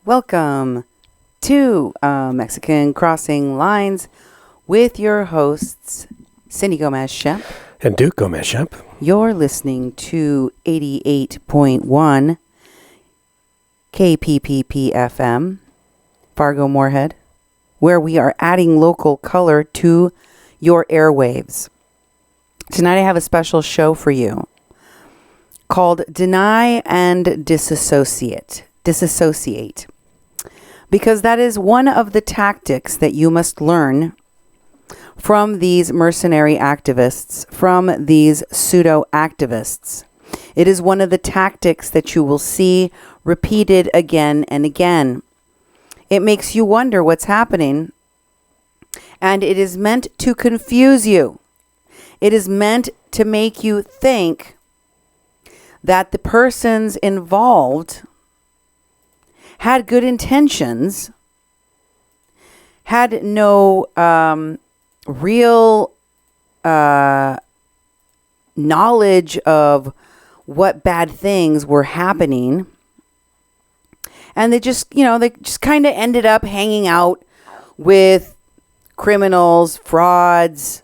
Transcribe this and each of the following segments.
Welcome to Mexican Crossing Lines with your hosts, Cindy Gomez-Schempp. And Duke Gomez-Schempp. You're listening to 88.1 KPPP FM, Fargo Moorhead, where we are adding local color to your airwaves. Tonight I have a special show for you called Deny and Disassociate. Disassociate. Because that is one of the tactics that you must learn from these mercenary activists, from these pseudo-activists. It is one of the tactics that you will see repeated again and again. It makes you wonder what's happening, and it is meant to confuse you. It is meant to make you think that the persons involved had good intentions, had no real knowledge of what bad things were happening. And they just kind of ended up hanging out with criminals, frauds,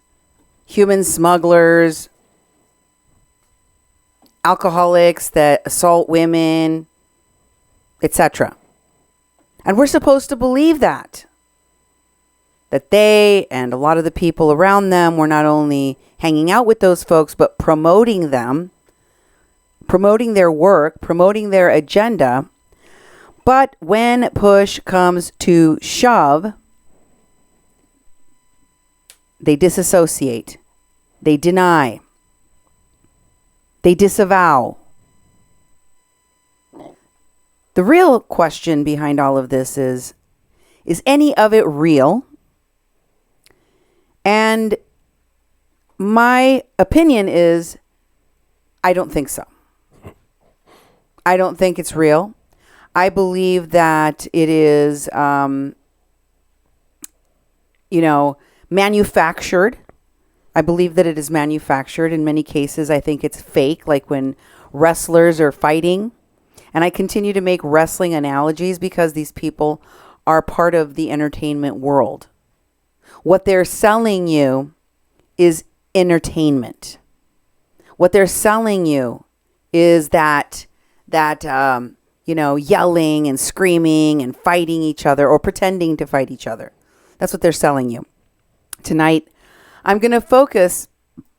human smugglers, alcoholics that assault women, etc. And we're supposed to believe that they and a lot of the people around them were not only hanging out with those folks, but promoting them, promoting their work, promoting their agenda. But when push comes to shove, they disassociate, they deny, they disavow. The real question behind all of this is any of it real? And my opinion is, I don't think so. I don't think it's real. I believe that it is, manufactured. I believe that it is manufactured. In many cases, I think it's fake, like when wrestlers are fighting. And I continue to make wrestling analogies because these people are part of the entertainment world. What they're selling you is entertainment. What they're selling you is that yelling and screaming and fighting each other or pretending to fight each other. That's what they're selling you. Tonight, I'm going to focus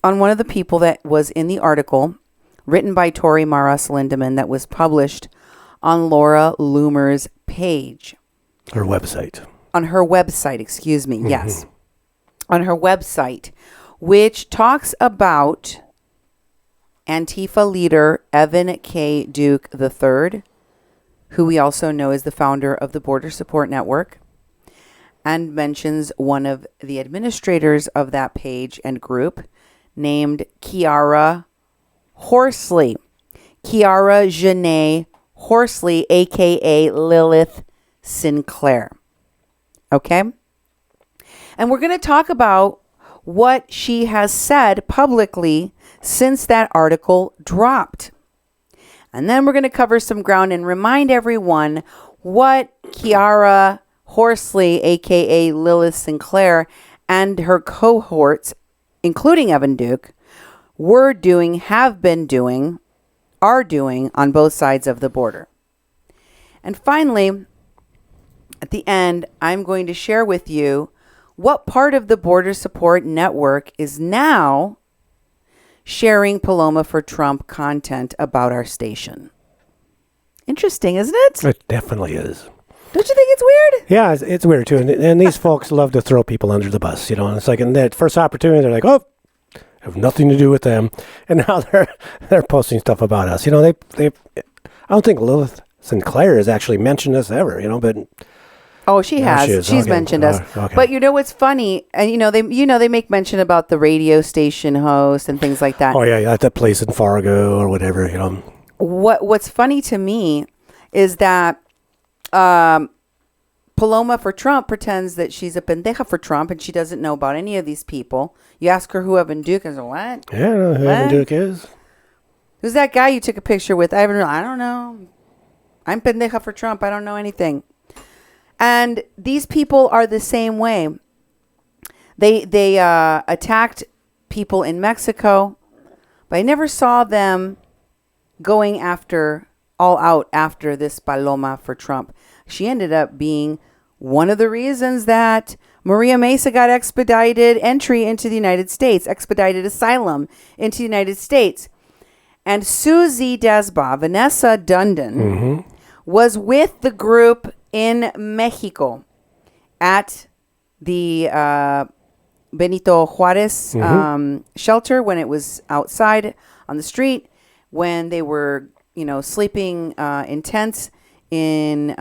on one of the people that was in the article written by Tore Maras-Lindeman that was published on Laura Loomer's page. Her website. On her website, excuse me. Yes. On her website, which talks about Antifa leader Evan K. Duke III, who we also know is the founder of the Border Support Network, and mentions one of the administrators of that page and group named Kiara Horsley. Kiara Janae Horsley, a.k.a. Lilith Sinclair. Okay? And we're going to talk about what she has said publicly since that article dropped. And then we're going to cover some ground and remind everyone what Kiara Horsley, a.k.a. Lilith Sinclair, and her cohorts, including Evan Duke, were doing, have been doing, are doing on both sides of the border. And finally, at the end, I'm going to share with you what part of the Border Support Network is now sharing Paloma for Trump content about our station. Interesting, isn't it? It definitely is. Don't you think it's weird? Yeah, it's weird too. And these folks love to throw people under the bus, And it's like in that first opportunity, they're like, "Oh, have nothing to do with them," and now they're posting stuff about us. They I don't think Lilith Sinclair has actually mentioned us ever. But oh, she has. She's mentioned us. Okay. But what's funny, and they make mention about the radio station host and things like that. Oh yeah, at that place in Fargo or whatever. What's funny to me is that Paloma for Trump pretends that she's a pendeja for Trump and she doesn't know about any of these people. You ask her who Evan Duke is, what? Yeah, I don't know who Evan Duke is. Who's that guy you took a picture with? I don't know. I'm pendeja for Trump. I don't know anything. And these people are the same way. They attacked people in Mexico, but I never saw them going all out after this Paloma for Trump. She ended up being one of the reasons that Maria Mesa got expedited entry into the United States, expedited asylum into the United States. And SiouxZ Desba, Vanessa Dundon, was with the group in Mexico at the Benito Juarez shelter when it was outside on the street, when they were, sleeping in tents in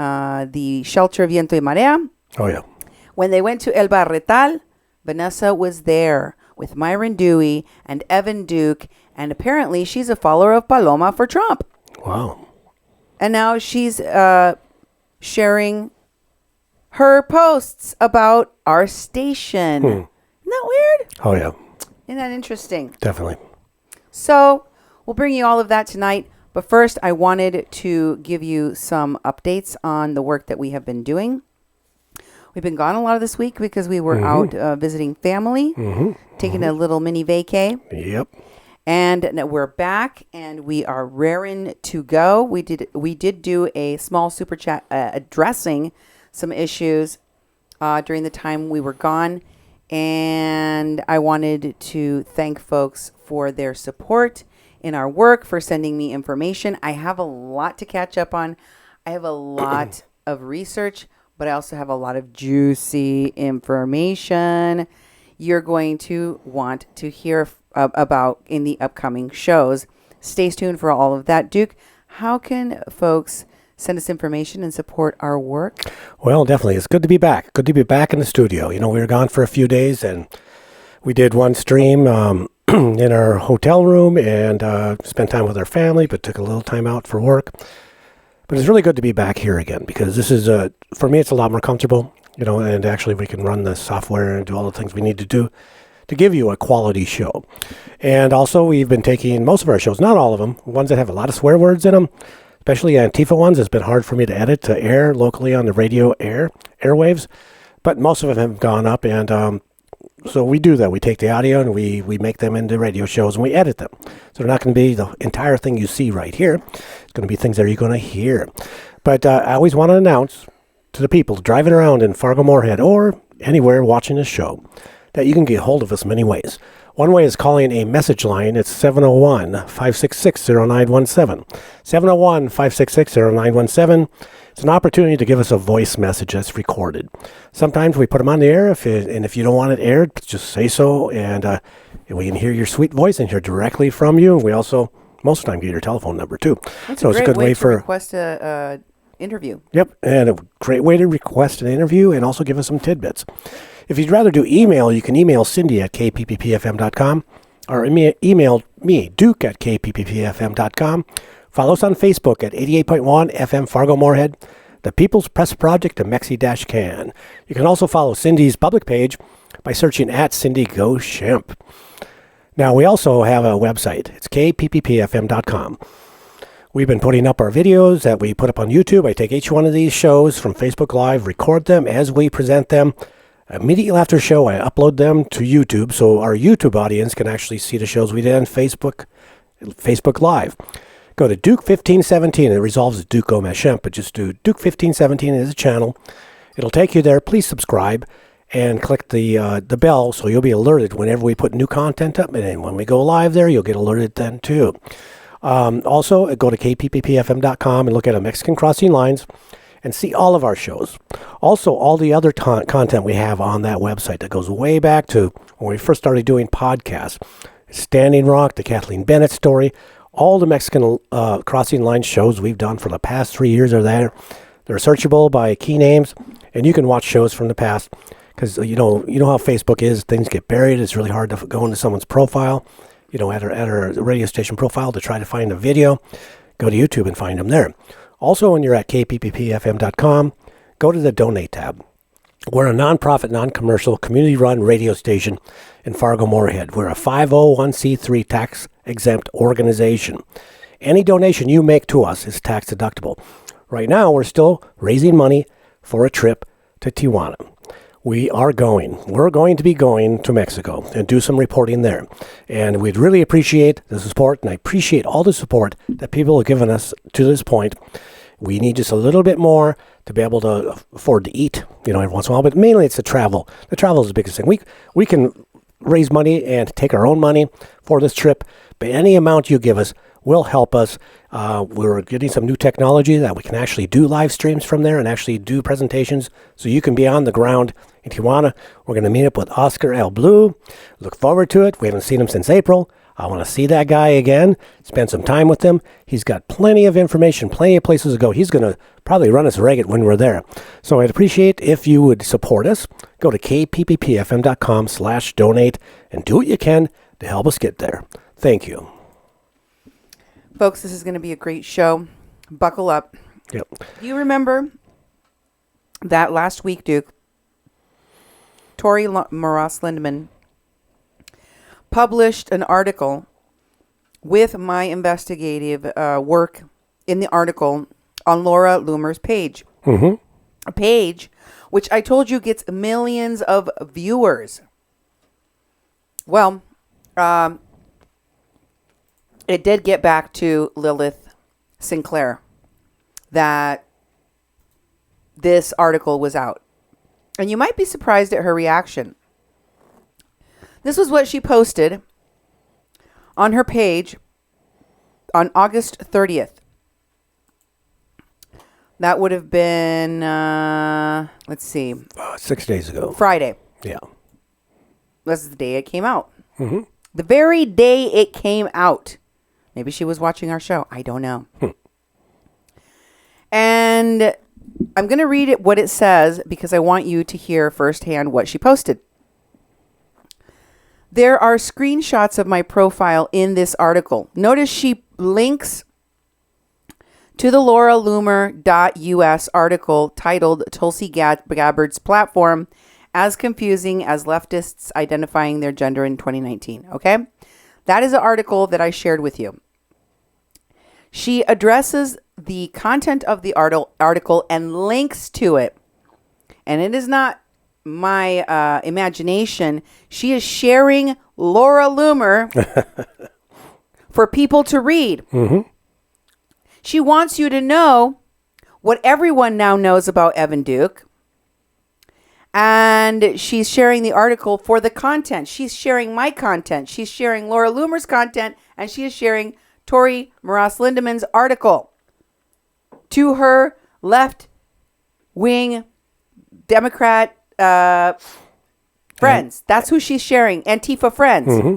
the shelter Viento y Marea. Oh, yeah. When they went to El Barretal, Vanessa was there with Myron Dewey and Evan Duke, and apparently she's a follower of Paloma for Trump. Wow. And now she's sharing her posts about our station. Isn't that weird? Oh, yeah. Isn't that interesting? Definitely. So we'll bring you all of that tonight. But first, I wanted to give you some updates on the work that we have been doing. We've been gone a lot of this week because we were out visiting family, taking a little mini vacay. Yep. And now we're back, and we are raring to go. We did do a small super chat addressing some issues during the time we were gone. And I wanted to thank folks for their support in our work, for sending me information. I have a lot to catch up on. I have a lot of research, but I also have a lot of juicy information you're going to want to hear about in the upcoming shows. Stay tuned for all of that. Duke, how can folks send us information and support our work? Well, definitely. It's good to be back. Good to be back in the studio. We were gone for a few days, and we did one stream in our hotel room and spent time with our family, but took a little time out for work. But it's really good to be back here again, because this is, for me, it's a lot more comfortable, and actually we can run the software and do all the things we need to do to give you a quality show. And also, we've been taking most of our shows, not all of them, ones that have a lot of swear words in them, especially Antifa ones. It's been hard for me to edit to air locally on the radio airwaves, but most of them have gone up, and so we do that. We take the audio and we make them into radio shows, and we edit them. So they're not going to be the entire thing you see right here. It's going to be things that you're going to hear. But I always want to announce to the people driving around in Fargo-Moorhead or anywhere watching this show that you can get hold of us many ways. One way is calling a message line. It's 701-566-0917. 701-566-0917. It's an opportunity to give us a voice message that's recorded. Sometimes we put them on the air, if you don't want it aired, just say so, and we can hear your sweet voice and hear directly from you. And we also, most of the time, get your telephone number, too. That's a great way to request an interview. Yep, and a great way to request an interview and also give us some tidbits. If you'd rather do email, you can email Cindy at kpppfm.com or email me, Duke, at kpppfm.com. Follow us on Facebook at 88.1 FM Fargo-Moorhead, the People's Press Project of Mexi-Can. You can also follow Cindy's public page by searching at Cindy Gomez-Schempp. Now, we also have a website. It's kpppfm.com. We've been putting up our videos that we put up on YouTube. I take each one of these shows from Facebook Live, record them as we present them. Immediately after show, I upload them to YouTube so our YouTube audience can actually see the shows we did on Facebook Live. Go to Duke 1517. It resolves as Duke Gomez-Schempp, but just do Duke 1517 as a channel. It'll take you there. Please subscribe and click the bell so you'll be alerted whenever we put new content up. And then when we go live there, you'll get alerted then too. Also, go to kpppfm.com and look at a Mexican Crossing Lines and see all of our shows. Also, all the other content we have on that website that goes way back to when we first started doing podcasts. Standing Rock, the Kathleen Bennett story, all the Mexican Crossing Line shows we've done for the past 3 years are there. They're searchable by key names, and you can watch shows from the past. Because you know how Facebook is, things get buried. It's really hard to go into someone's profile, at our radio station profile to try to find a video. Go to YouTube and find them there. Also, when you're at kpppfm.com, go to the Donate tab. We're a nonprofit, non-commercial, community-run radio station in Fargo-Moorhead. We're a 501c3 tax-exempt organization. Any donation you make to us is tax-deductible. Right now, we're still raising money for a trip to Tijuana. We're going to be going to Mexico and do some reporting there. And we'd really appreciate the support, and I appreciate all the support that people have given us to this point. We need just a little bit more to be able to afford to eat, every once in a while, but mainly it's the travel. The travel is the biggest thing. We can raise money and take our own money for this trip, but any amount you give us will help us. We're getting some new technology that we can actually do live streams from there and actually do presentations, so you can be on the ground in Tijuana. We're going to meet up with Oscar El Blue. Look forward to it. We haven't seen him since April. I want to see that guy again, spend some time with him. He's got plenty of information, plenty of places to go. He's going to probably run us ragged when we're there. So I'd appreciate if you would support us. Go to kpppfm.com/donate and do what you can to help us get there. Thank you. Folks, this is going to be a great show. Buckle up. Yep. Do you remember that last week, Duke, Tore Maras-Lindeman published an article with my investigative work in the article on Laura Loomer's page. Mm-hmm. A page which I told you gets millions of viewers. Well, it did get back to Lilith Sinclair that this article was out. And you might be surprised at her reaction. This was what she posted on her page on August 30th. That would have been, 6 days ago. Friday. Yeah. This is the day it came out. Mm-hmm. The very day it came out. Maybe she was watching our show. I don't know. And I'm going to read it what it says because I want you to hear firsthand what she posted. There are screenshots of my profile in this article. Notice she links to the lauraloomer.us article titled Tulsi Gabbard's Platform as Confusing as Leftists Identifying Their Gender in 2019. Okay? That is an article that I shared with you. She addresses the content of the article and links to it. And it is not my imagination. She is sharing Laura Loomer for people to read. Mm-hmm. She wants you to know what everyone now knows about Evan Duke. And she's sharing the article for the content. She's sharing my content. She's sharing Laura Loomer's content. And she is sharing Tore Maras-Lindeman's article to her left-wing Democrat friends. That's who she's sharing. Antifa friends. Mm-hmm.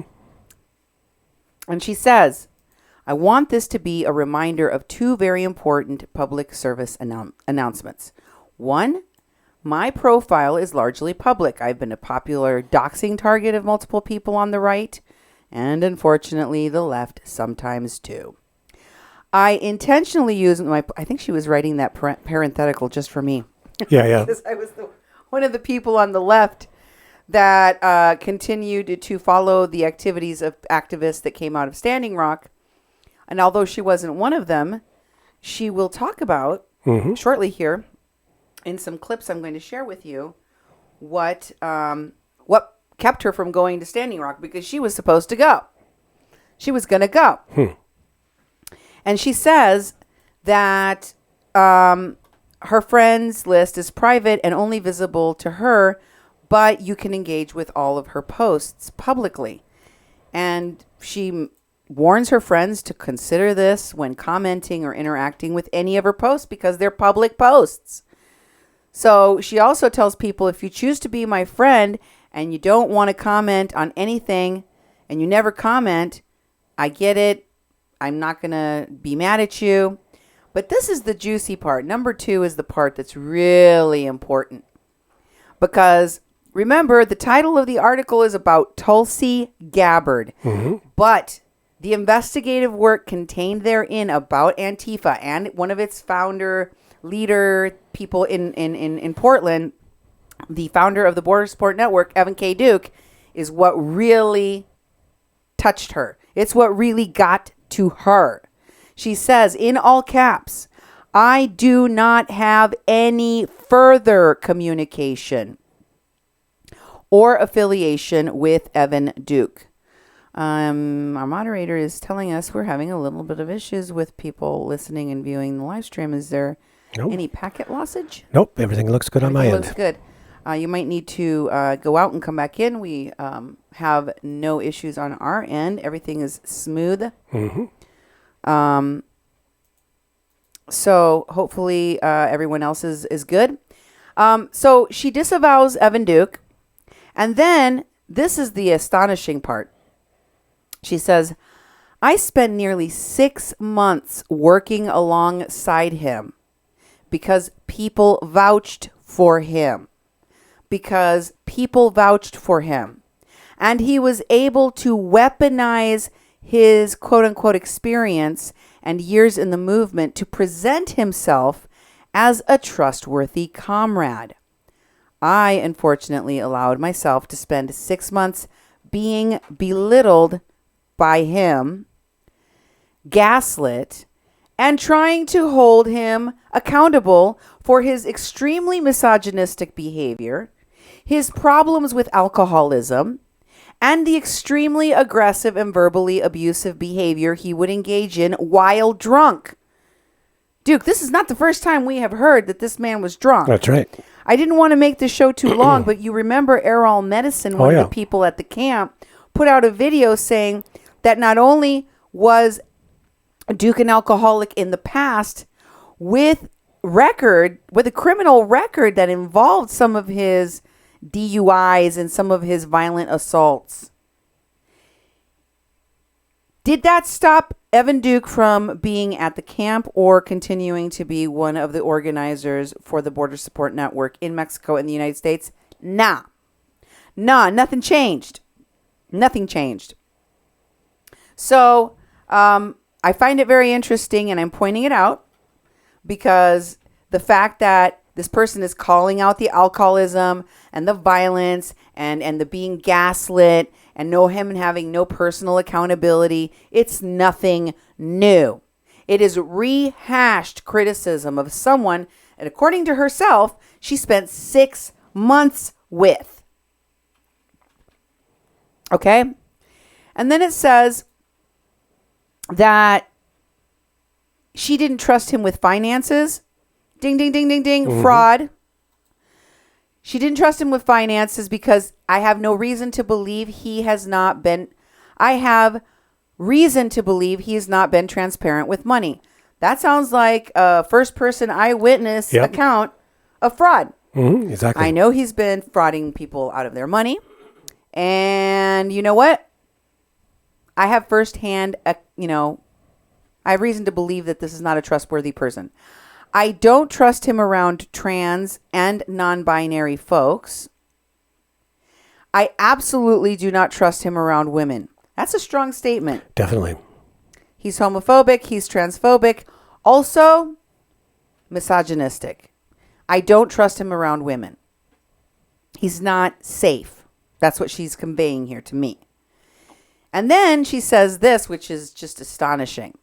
And she says, I want this to be a reminder of two very important public service announcements. One, my profile is largely public. I've been a popular doxing target of multiple people on the right, and unfortunately the left sometimes too. I intentionally use I think she was writing that parenthetical just for me. Yeah. Because I was one of the people on the left that continued to follow the activities of activists that came out of Standing Rock. And although she wasn't one of them, she will talk about shortly here in some clips I'm going to share with you what kept her from going to Standing Rock, because she was supposed to go. She was going to go. And she says that her friends list is private and only visible to her, but you can engage with all of her posts publicly. And she warns her friends to consider this when commenting or interacting with any of her posts because they're public posts. So she also tells people, if you choose to be my friend and you don't want to comment on anything and you never comment, I get it. I'm not going to be mad at you. But this is the juicy part. Number 2 is the part that's really important. Because remember, the title of the article is about Tulsi Gabbard. But the investigative work contained therein about Antifa and one of its founder, leader people in Portland, the founder of the Border Support Network, Evan K. Duke, is what really touched her. It's what really got to her. She says, in all caps, I do not have any further communication or affiliation with Evan Duke. Our moderator is telling us we're having a little bit of issues with people listening and viewing the live stream. Is there any packet lossage? Nope, everything looks good on my end. Looks good. You might need to go out and come back in. We have no issues on our end. Everything is smooth. Mm-hmm. So hopefully everyone else is good. So she disavows Evan Duke. And then this is the astonishing part. She says, I spent nearly 6 months working alongside him because people vouched for him. And he was able to weaponize his quote-unquote experience and years in the movement to present himself as a trustworthy comrade. I, unfortunately, allowed myself to spend 6 months being belittled by him, gaslit, and trying to hold him accountable for his extremely misogynistic behavior, his problems with alcoholism, and the extremely aggressive and verbally abusive behavior he would engage in while drunk. Duke, this is not the first time we have heard that this man was drunk. That's right. I didn't want to make the show too long, but you remember Errol Medicine, one of the people at the camp, put out a video saying that not only was Duke an alcoholic in the past, with a criminal record that involved some of his DUIs and some of his violent assaults. Did that stop Evan Duke from being at the camp or continuing to be one of the organizers for the Border Support Network in Mexico and the United States? Nah, nothing changed. Nothing changed. So I find it very interesting, and I'm pointing it out because the fact that this person is calling out the alcoholism and the violence and the being gaslit and him having no personal accountability, it's nothing new. It is rehashed criticism of someone, and according to herself, she spent 6 months with. Okay? And then it says that she didn't trust him with finances. Ding, ding, ding, ding, ding. Mm-hmm. Fraud. She didn't trust him with finances because I have reason to believe he has not been transparent with money. That sounds like a first-person eyewitness account of fraud. Mm-hmm, exactly. I know he's been frauding people out of their money. And you know what? I have firsthand, I have reason to believe that this is not a trustworthy person. I don't trust him around trans and non-binary folks. I absolutely do not trust him around women. That's a strong statement. Definitely. He's homophobic. He's transphobic. Also, misogynistic. I don't trust him around women. He's not safe. That's what she's conveying here to me. And then she says this, which is just astonishing.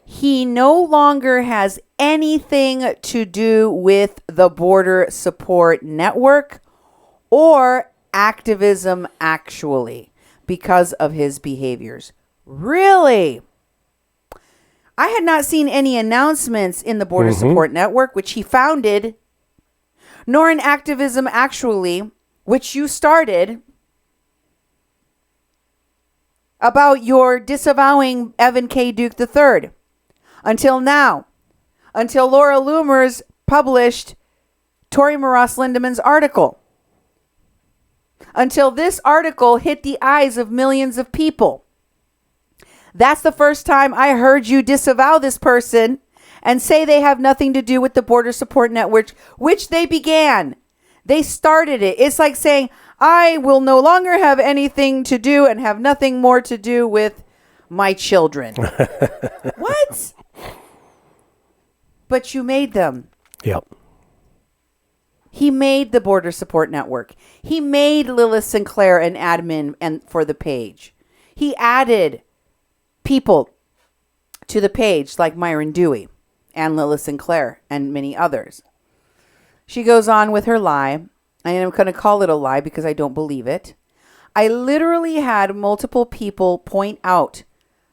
He no longer has anything to do with the Border Support Network or Activism Actually because of his behaviors. Really? I had not seen any announcements in the Border Support Network, which he founded, nor in Activism Actually, which you started, about your disavowing Evan K. Duke III. Until now. Until Laura Loomer's published Tore Maras-Lindeman's article. Until this article hit the eyes of millions of people. That's the first time I heard you disavow this person and say they have nothing to do with the Border Support Network, which they began. They started it. It's like saying, I will no longer have anything to do and have nothing more to do with my children. What? But you made them. Yep. He made the Border Support Network. He made Lilith Sinclair an admin for the page. He added people to the page like Myron Dewey. and Lilith Sinclair and many others. She goes on with her lie, and I'm going to call it a lie because I don't believe it. I literally had multiple people point out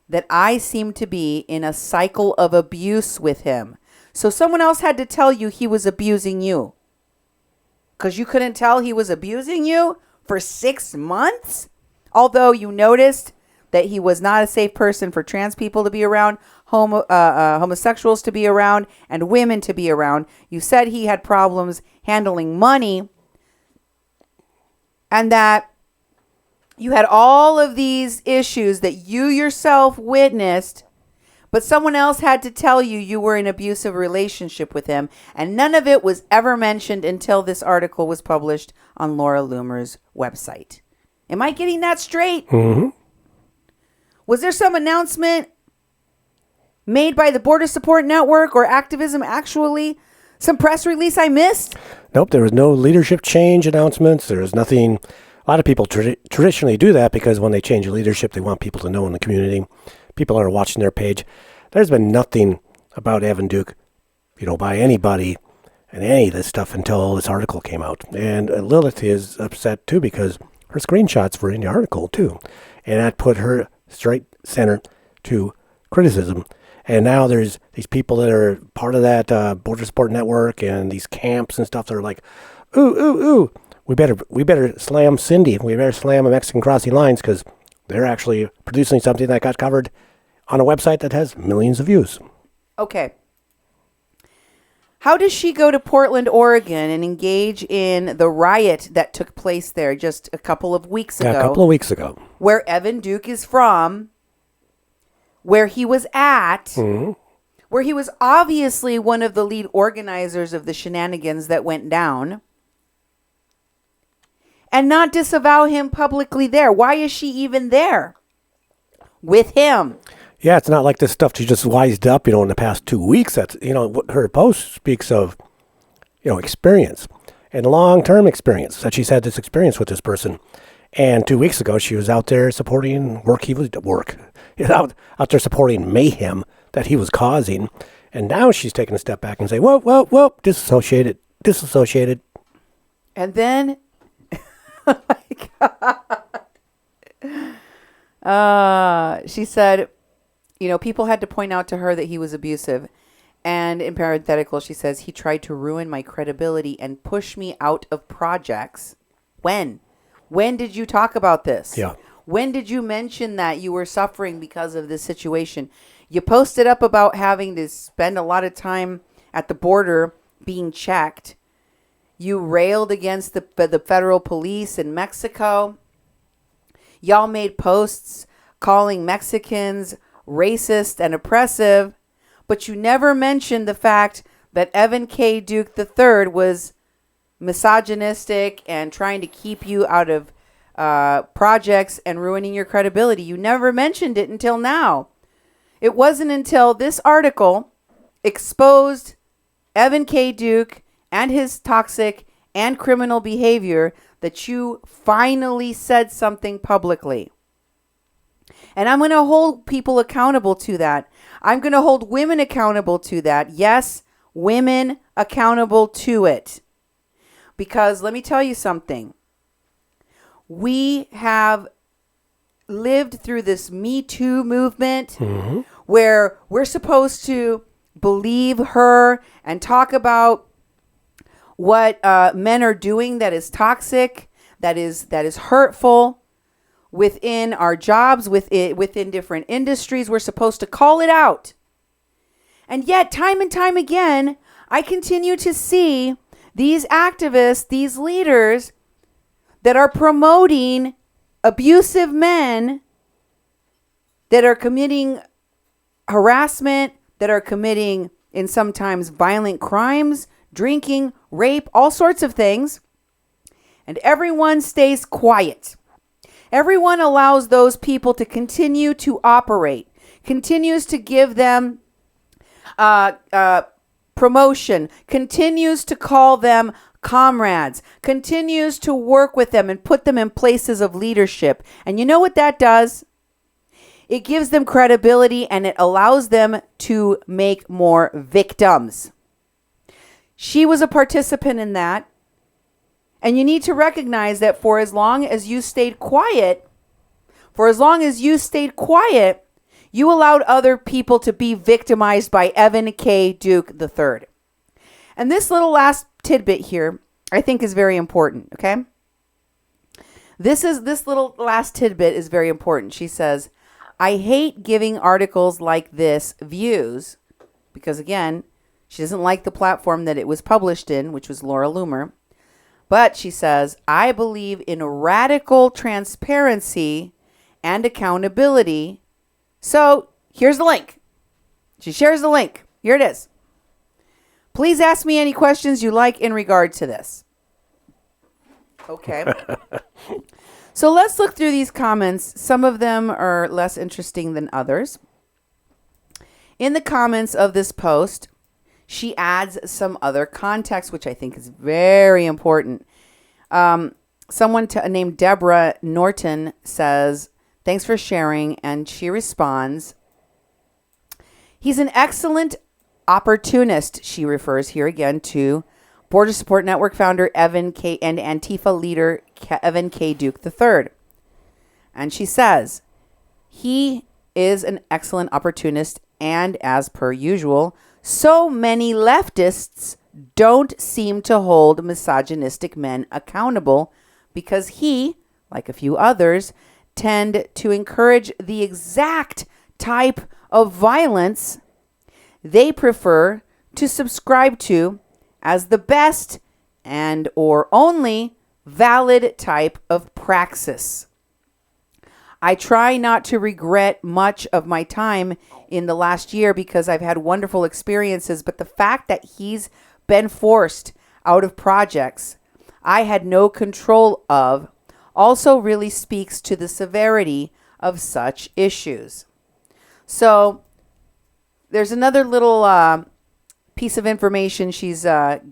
that I seemed to be in a cycle of abuse with him. So someone else had to tell you he was abusing you. Because you couldn't tell he was abusing you for 6 months? Although you noticed that he was not a safe person for trans people to be around, homosexuals to be around, and women to be around. You said he had problems handling money, and that you had all of these issues that you yourself witnessed, but someone else had to tell you you were in an abusive relationship with him, and none of it was ever mentioned until this article was published on Laura Loomer's website. Am I getting that straight? Mm-hmm. Was there some announcement made by the Border Support Network or Activism Actually? Some press release I missed? Nope, there was no leadership change announcements. There was nothing. A lot of people traditionally do that because when they change leadership, they want people to know in the community. People are watching their page. There's been nothing about Evan Duke, by anybody and any of this stuff until this article came out. And Lilith is upset too because her screenshots were in the article too. And that put her straight center to criticism. And now there's these people that are part of that Border Support Network and these camps and stuff that are like, ooh, we better slam Cindy. We better slam the Mexican Crossing Lines because they're actually producing something that got covered on a website that has millions of views. Okay. How does she go to Portland, Oregon and engage in the riot that took place there just a couple of weeks ago? Yeah, a couple of weeks ago. Where Evan Duke is from, where he was at, where he was obviously one of the lead organizers of the shenanigans that went down, and not disavow him publicly there. Why is she even there with him? Yeah, it's not like this stuff she just wised up, in the past 2 weeks. That's, her post speaks of, experience and long-term experience, that she's had this experience with this person. And 2 weeks ago, she was out there supporting out there supporting mayhem that he was causing. And now she's taking a step back and say, whoa, disassociated. And then, oh my God. She said, people had to point out to her that he was abusive. And in parenthetical, she says, he tried to ruin my credibility and push me out of projects. When? When did you talk about this? Yeah. When did you mention that you were suffering because of this situation? You posted up about having to spend a lot of time at the border being checked. You railed against the federal police in Mexico. Y'all made posts calling Mexicans racist and oppressive, but you never mentioned the fact that Evan K. Duke III was misogynistic and trying to keep you out of projects and ruining your credibility. You never mentioned it until now. It wasn't until this article exposed Evan K. Duke and his toxic and criminal behavior that you finally said something publicly. And I'm going to hold people accountable to that. I'm going to hold women accountable to that. Yes, women accountable to it. Because let me tell you something. We have lived through this Me Too movement where we're supposed to believe her and talk about what men are doing that is toxic, that is hurtful within our jobs, within different industries. We're supposed to call it out. And yet, time and time again, I continue to see these activists, these leaders that are promoting abusive men that are committing harassment, that are committing, in sometimes violent crimes, drinking, rape, all sorts of things. And everyone stays quiet. Everyone allows those people to continue to operate, continues to give them promotion, continues to call them comrades, continues to work with them and put them in places of leadership. And you know what that does? It gives them credibility and it allows them to make more victims. She was a participant in that. And you need to recognize that for as long as you stayed quiet, you allowed other people to be victimized by Evan K. Duke III. And this little last tidbit here, I think is very important, okay? This little last tidbit is very important. She says, I hate giving articles like this views because, again, she doesn't like the platform that it was published in, which was Laura Loomer. But she says, I believe in radical transparency and accountability. So here's the link. She shares the link. Here it is. Please ask me any questions you like in regard to this. Okay. So let's look through these comments. Some of them are less interesting than others. In the comments of this post, she adds some other context, which I think is very important. Someone named Deborah Norton says, thanks for sharing. And she responds, he's an excellent opportunist. She refers here again to Border Support Network founder Evan K. and Antifa leader Evan K. Duke III. And she says, he is an excellent opportunist. And as per usual, so many leftists don't seem to hold misogynistic men accountable because he, like a few others, tend to encourage the exact type of violence they prefer to subscribe to as the best and or only valid type of praxis. I try not to regret much of my time in the last year because I've had wonderful experiences, but the fact that he's been forced out of projects I had no control of also really speaks to the severity of such issues. So there's another little piece of information she's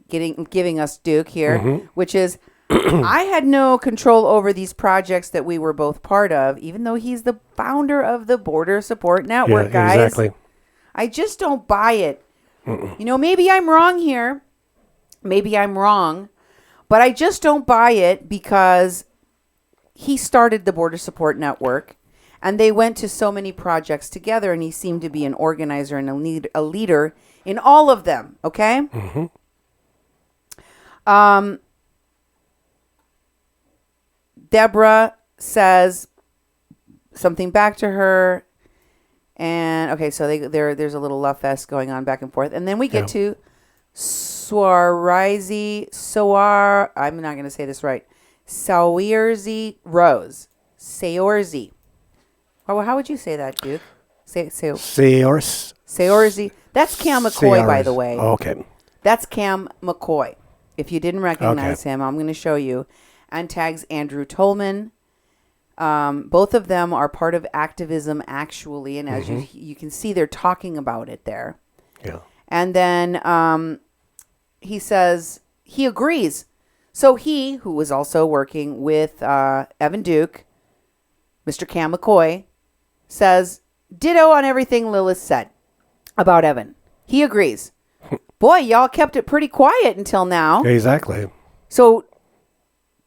giving us, Duke, here, which is I had no control over these projects that we were both part of, even though he's the founder of the Border Support Network, guys. Exactly. I just don't buy it. You know, maybe I'm wrong here. Maybe I'm wrong. But I just don't buy it because he started the Border Support Network and they went to so many projects together and he seemed to be an organizer and a leader in all of them. Okay? Deborah says something back to her. And okay, so there's a little love fest going on back and forth. And then we get to I'm not going to say this right. Saoirse Rose. Saoirse. Oh, how would you say that, Duke? Saoirse. That's Cam McCoy, by the way. Oh, okay. That's Cam McCoy. If you didn't recognize him, I'm going to show you. And tags Andrew Tolman. Both of them are part of Activism Actually, and as you can see, they're talking about it there. Yeah. And then he says he agrees. So he, who was also working with Evan Duke, Mr. Cam McCoy, says ditto on everything Lilith said about Evan. He agrees. Boy, y'all kept it pretty quiet until now. Exactly. So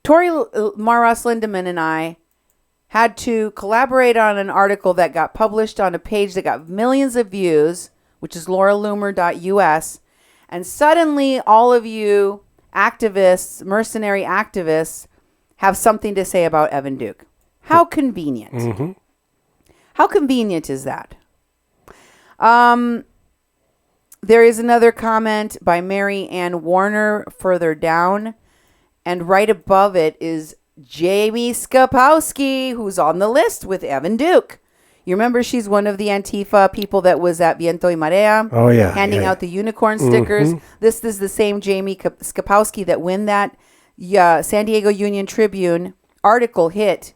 Tore Maras-Lindeman and I had to collaborate on an article that got published on a page that got millions of views, which is lauraloomer.us. And suddenly all of you activists, mercenary activists, have something to say about Evan Duke. How convenient. How convenient is that? There is another comment by Mary Ann Warner further down. And right above it is Jamie Skopowski, who's on the list with Evan Duke. You remember she's one of the Antifa people that was at Viento y Marea. Oh, yeah. Handing out the unicorn stickers. This is the same Jamie Skopowski that when that San Diego Union Tribune article hit,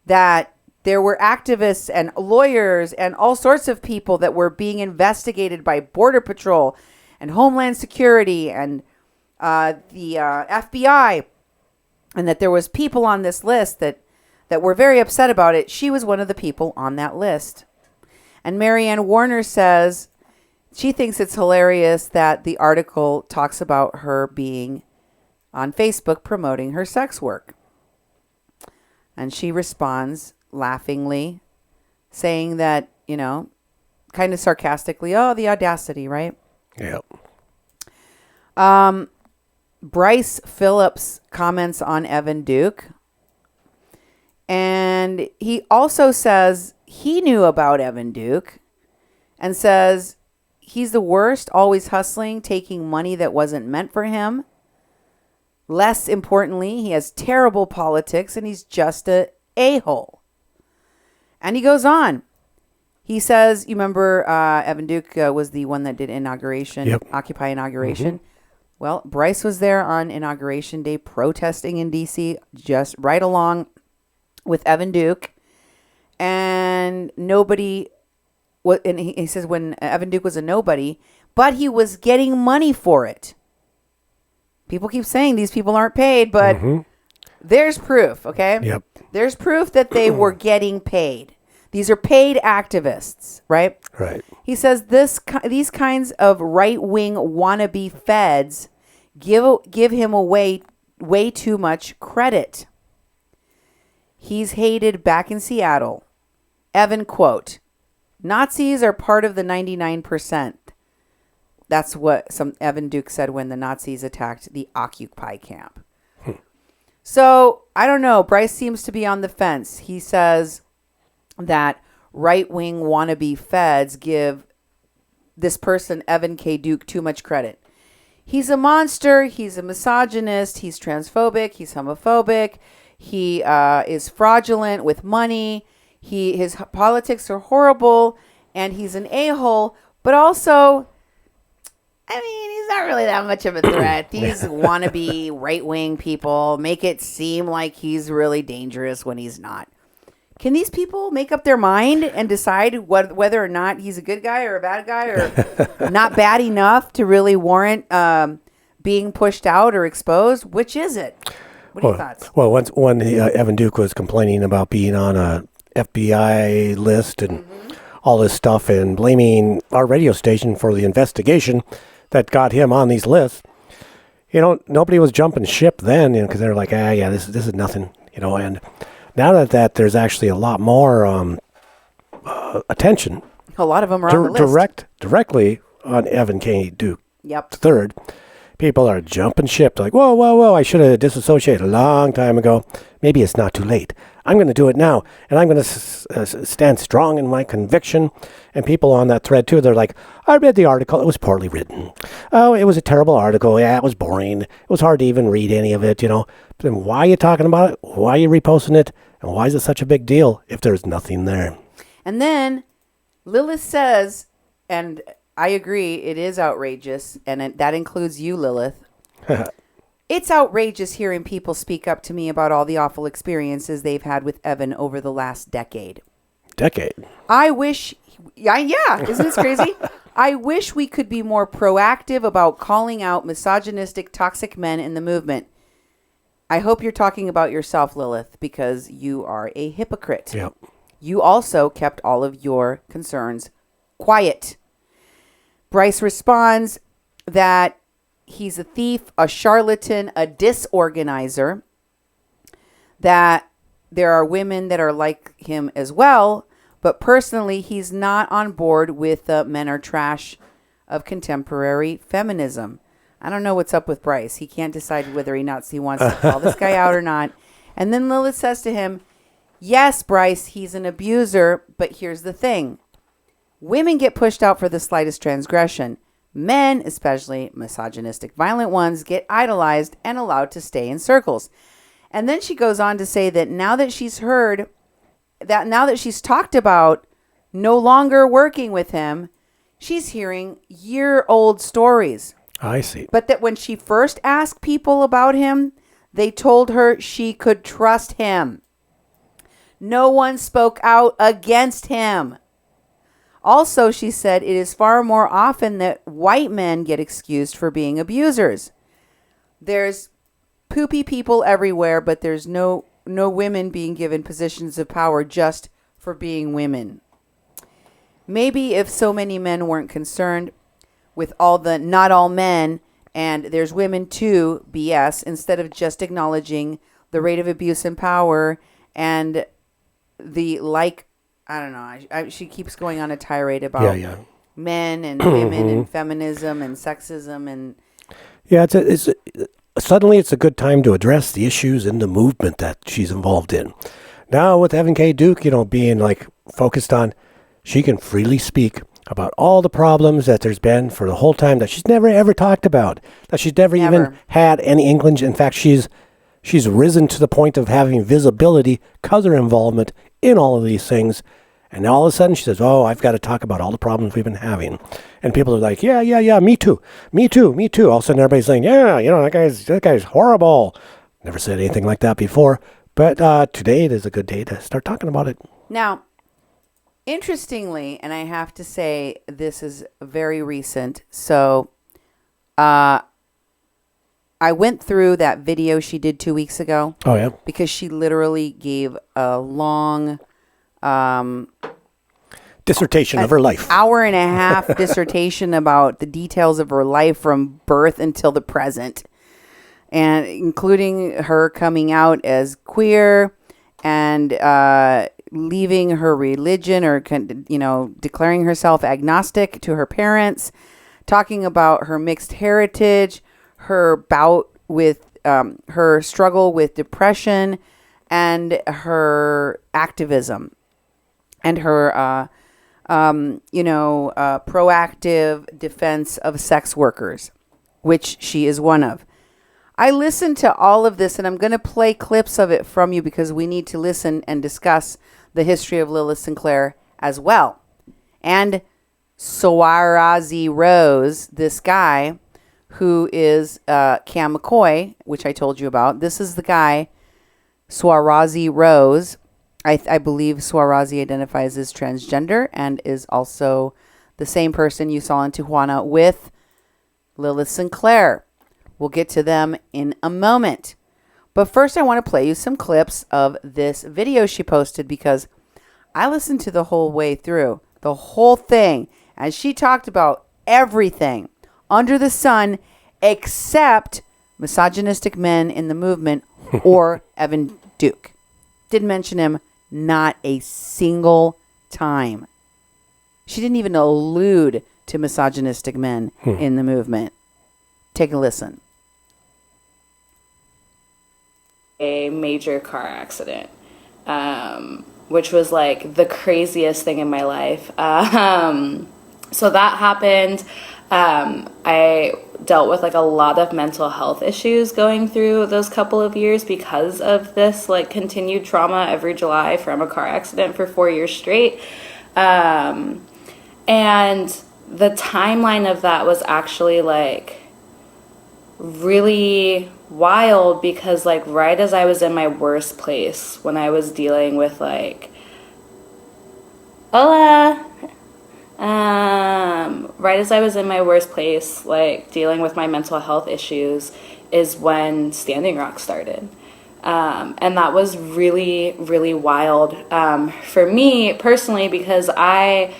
that there were activists and lawyers and all sorts of people that were being investigated by Border Patrol and Homeland Security and the FBI, and that there was people on this list that that were very upset about it. She was one of the people on that list. And Marianne Warner says she thinks it's hilarious that the article talks about her being on Facebook promoting her sex work. And she responds laughingly, saying that, kind of sarcastically, oh, the audacity, right? Yep. Bryce Phillips comments on Evan Duke. And he also says he knew about Evan Duke and says he's the worst, always hustling, taking money that wasn't meant for him. Less importantly, he has terrible politics and he's just a a-hole. And he goes on. He says, you remember Evan Duke was the one that did inauguration, yep. Occupy inauguration. Mm-hmm. Well, Bryce was there on Inauguration Day protesting in D.C. just right along with Evan Duke. And nobody, and he says when Evan Duke was a nobody, but he was getting money for it. People keep saying these people aren't paid, but there's proof, okay? Yep. There's proof that they were getting paid. These are paid activists, right? Right. He says these kinds of right-wing wannabe feds give him away way too much credit. He's hated back in Seattle. Evan, quote, Nazis are part of the 99%. That's what some Evan Duke said when the Nazis attacked the Occupy camp. So, I don't know. Bryce seems to be on the fence. He says that right-wing wannabe feds give this person, Evan K. Duke, too much credit. He's a monster. He's a misogynist. He's transphobic. He's homophobic. He is fraudulent with money. His politics are horrible, and he's an a-hole. But also, he's not really that much of a threat. These wannabe right-wing people make it seem like he's really dangerous when he's not. Can these people make up their mind and decide whether or not he's a good guy or a bad guy or not bad enough to really warrant being pushed out or exposed? Which is it? What are your thoughts? Well, when Evan Duke was complaining about being on a FBI list and all this stuff and blaming our radio station for the investigation that got him on these lists, nobody was jumping ship then because they were like, this is nothing, and now that there's actually a lot more attention. A lot of them are on the list. Directly on Evan K. Duke Yep. III. People are jumping ship. They're like, whoa, I should have disassociated a long time ago. Maybe it's not too late. I'm going to do it now. And I'm going to stand strong in my conviction. And people on that thread, too, they're like, I read the article. It was poorly written. Oh, it was a terrible article. Yeah, it was boring. It was hard to even read any of it, But then why are you talking about it? Why are you reposting it? And why is it such a big deal if there's nothing there? And then Lilith says, and I agree, it is outrageous, and that includes you, Lilith. It's outrageous hearing people speak up to me about all the awful experiences they've had with Evan over the last decade. I wish, isn't this crazy? I wish we could be more proactive about calling out misogynistic, toxic men in the movement. I hope you're talking about yourself, Lilith, because you are a hypocrite. Yep. You also kept all of your concerns quiet. Bryce responds that he's a thief, a charlatan, a disorganizer, that there are women that are like him as well, but personally, he's not on board with the men are trash of contemporary feminism. I don't know what's up with Bryce. He can't decide whether he wants to call this guy out or not. And then Lilith says to him, yes, Bryce, he's an abuser, but here's the thing. Women get pushed out for the slightest transgression. Men, especially misogynistic, violent ones, get idolized and allowed to stay in circles. And then she goes on to say that now that she's talked about no longer working with him, she's hearing year-old stories. I see. But that when she first asked people about him, they told her she could trust him. No one spoke out against him. Also, she said it is far more often that white men get excused for being abusers. There's poopy people everywhere, but there's no no women being given positions of power just for being women. Maybe if so many men weren't concerned with all the not all men and there's women too BS, instead of just acknowledging the rate of abuse and power and the I don't know. She keeps going on a tirade about men and women and feminism and sexism and suddenly it's a good time to address the issues in the movement that she's involved in. Now with Evan K. Duke, being like focused on, she can freely speak about all the problems that there's been for the whole time that she's never ever talked about, that she's never even had any inkling. In fact, she's risen to the point of having visibility because of her involvement in all of these things. And now all of a sudden she says, oh, I've got to talk about all the problems we've been having. And people are like, yeah, me too. All of a sudden everybody's saying, that guy's horrible. Never said anything like that before. But today is a good day to start talking about it. Now, interestingly, and I have to say this is very recent, so I went through that video she did 2 weeks ago. Oh, yeah? Because she literally gave a long... dissertation of her life. Hour and a half dissertation about the details of her life from birth until the present, and including her coming out as queer and leaving her religion, or declaring herself agnostic to her parents, talking about her mixed heritage, her bout with her struggle with depression, and her activism, and her proactive defense of sex workers, which she is one of. I listened to all of this, and I'm going to play clips of it from you because we need to listen and discuss the history of Lilith Sinclair as well. And Saoirse Rose, this guy who is Cam McCoy, which I told you about. This is the guy, Saoirse Rose. I believe Saoirse identifies as transgender and is also the same person you saw in Tijuana with Lilith Sinclair. We'll get to them in a moment. But first, I want to play you some clips of this video she posted because I listened to the whole way through, the whole thing, and she talked about everything under the sun except misogynistic men in the movement or Evan Duke. Didn't mention him not a single time. She didn't even allude to misogynistic men in the movement. Take a listen. A major car accident, which was like the craziest thing in my life. So that happened. I dealt with like a lot of mental health issues going through those couple of years because of this like continued trauma every July from a car accident for 4 years straight. And the timeline of that was actually like really wild because like right as I was in my worst place when I was dealing with like right as I was in my worst place, like dealing with my mental health issues, is when Standing Rock started. And that was really, really wild for me personally because I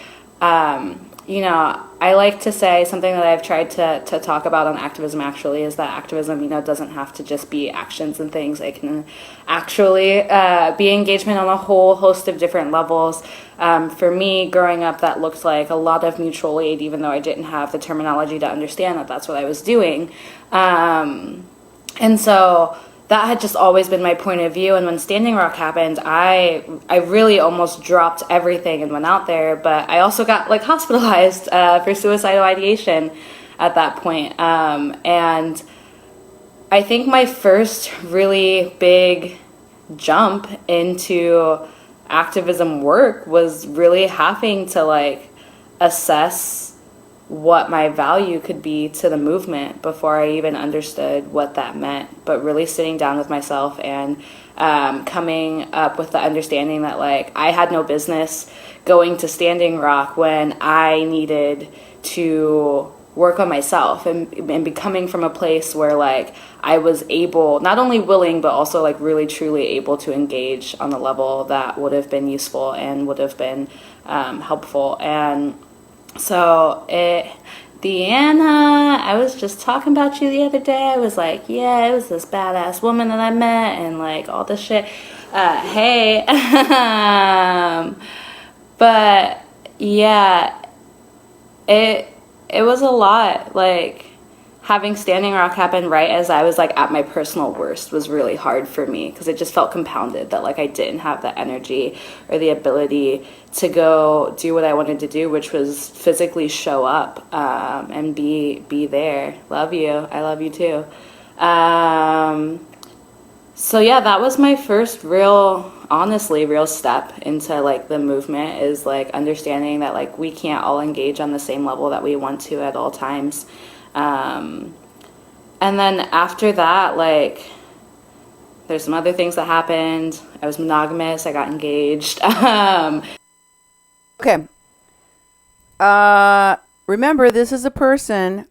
like to say something that I've tried to talk about on Activism Actually is that activism, doesn't have to just be actions and things. It can actually be engagement on a whole host of different levels. For me, growing up, that looked like a lot of mutual aid, even though I didn't have the terminology to understand that that's what I was doing. And so that had just always been my point of view. And when Standing Rock happened, I really almost dropped everything and went out there. But I also got like hospitalized for suicidal ideation at that point. And I think my first really big jump into activism work was really having to like assess what my value could be to the movement before I even understood what that meant, but really sitting down with myself and coming up with the understanding that like I had no business going to Standing Rock when I needed to work on myself and be coming from a place where like I was able, not only willing, but also like really truly able to engage on a level that would have been useful and would have been helpful. And so Deanna, I was just talking about you the other day. I was like, yeah, it was this badass woman that I met and like all this shit. Hey. But yeah, it was a lot. Like, having Standing Rock happen right as I was like at my personal worst was really hard for me, because it just felt compounded that like I didn't have the energy or the ability to go do what I wanted to do, which was physically show up and be there. Love you. I love you too. So yeah, that was my first real step into like the movement, is like understanding that like we can't all engage on the same level that we want to at all times. And then after that, like, there's some other things that happened. I was monogamous. I got engaged. Okay. Remember, this is a person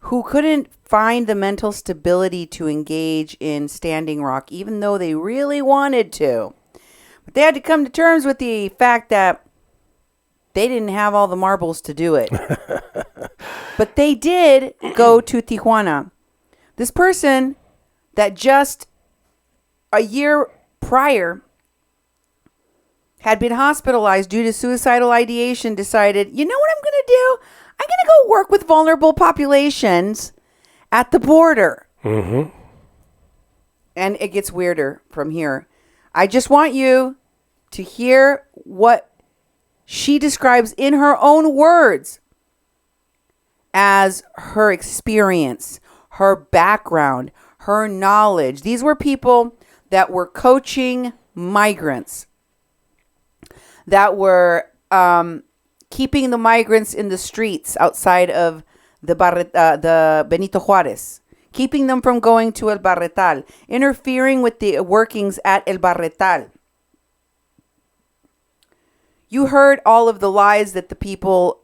who couldn't find the mental stability to engage in Standing Rock, even though they really wanted to. But they had to come to terms with the fact that they didn't have all the marbles to do it. But they did go to Tijuana. This person that just a year prior had been hospitalized due to suicidal ideation decided, you know what I'm going to do? I'm going to go work with vulnerable populations at the border. Mm-hmm. And it gets weirder from here. I just want you to hear what she describes in her own words as her experience, her background, her knowledge. These were people that were coaching migrants, that were keeping the migrants in the streets outside of the Benito Juarez, keeping them from going to El Barretal, interfering with the workings at El Barretal. You heard all of the lies that the people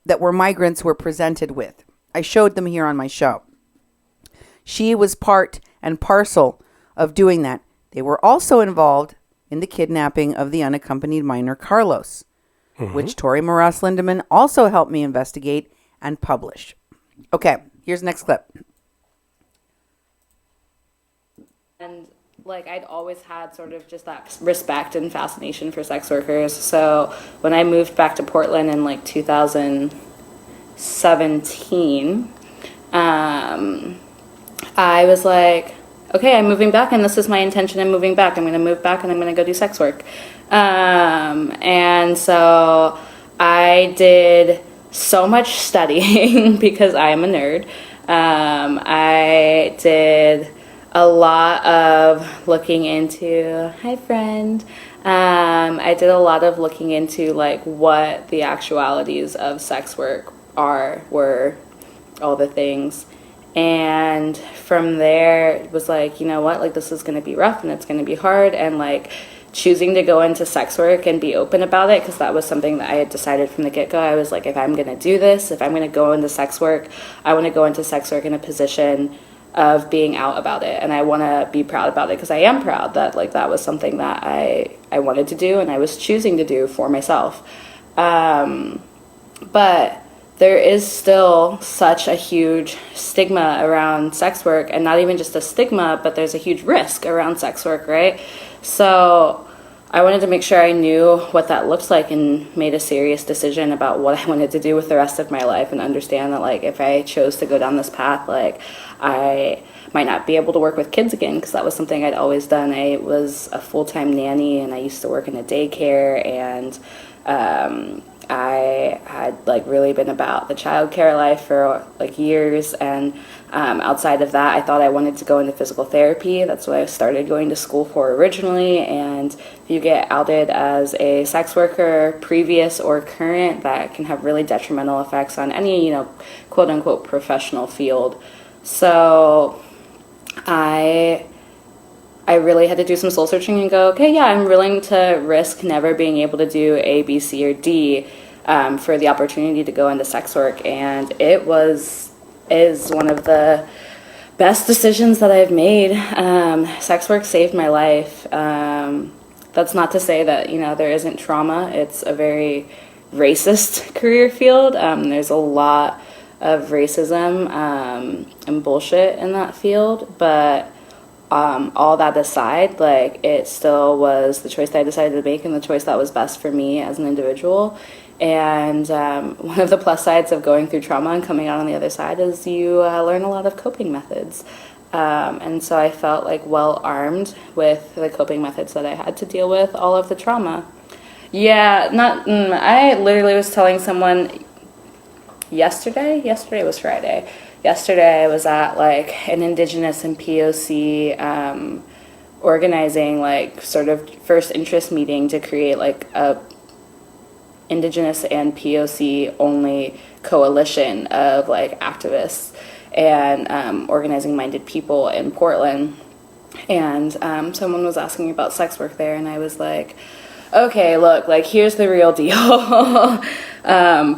that were migrants were presented with. I showed them here on my show. She was part and parcel of doing that. They were also involved in the kidnapping of the unaccompanied minor Carlos, which Tore Maras-Lindeman also helped me investigate and publish. Okay, here's the next clip. And like I'd always had sort of just that respect and fascination for sex workers. So when I moved back to Portland in like 2017, I was like, okay, I'm moving back, and this is my intention. I'm moving back. I'm going to move back, and I'm going to go do sex work. And so I did so much studying because I am a nerd. I did a lot of looking into, hi friend. I did a lot of looking into like what the actualities of sex work were, all the things. And from there it was like, you know what, like this is going to be rough and it's going to be hard, and like choosing to go into sex work and be open about it, because that was something that I had decided from the get-go. I was like, if I'm going to do this, if I'm going to go into sex work, I want to go into sex work in a position of being out about it, and I want to be proud about it, because I am proud that like that was something that I wanted to do and I was choosing to do for myself. But there is still such a huge stigma around sex work, and not even just a stigma, but there's a huge risk around sex work, right? So I wanted to make sure I knew what that looked like and made a serious decision about what I wanted to do with the rest of my life, and understand that like if I chose to go down this path, like I might not be able to work with kids again, because that was something I'd always done. I was a full-time nanny, and I used to work in a daycare, and I had like really been about the childcare life for like years, and outside of that, I thought I wanted to go into physical therapy. That's what I started going to school for originally. And if you get outed as a sex worker, previous or current, that can have really detrimental effects on any, you know, quote unquote professional field. So I really had to do some soul searching and go, okay, yeah, I'm willing to risk never being able to do A, B, C, or D for the opportunity to go into sex work. And it is one of the Best decisions that I've made. Sex work saved my life. That's not to say that, there isn't trauma. It's a very racist career field. There's a lot of racism and bullshit in that field. But all that aside, it still was the choice that I decided to make and the choice that was best for me as an individual. And one of the plus sides of going through trauma and coming out on the other side is you learn a lot of coping methods. And so I felt well armed with the coping methods that I had to deal with all of the trauma. Yeah, I literally was telling someone yesterday was Friday. Yesterday I was at an Indigenous and POC organizing sort of first interest meeting to create a Indigenous and POC only coalition of activists and organizing minded people in Portland. And someone was asking me about sex work there, and I was like, okay, look, here's the real deal.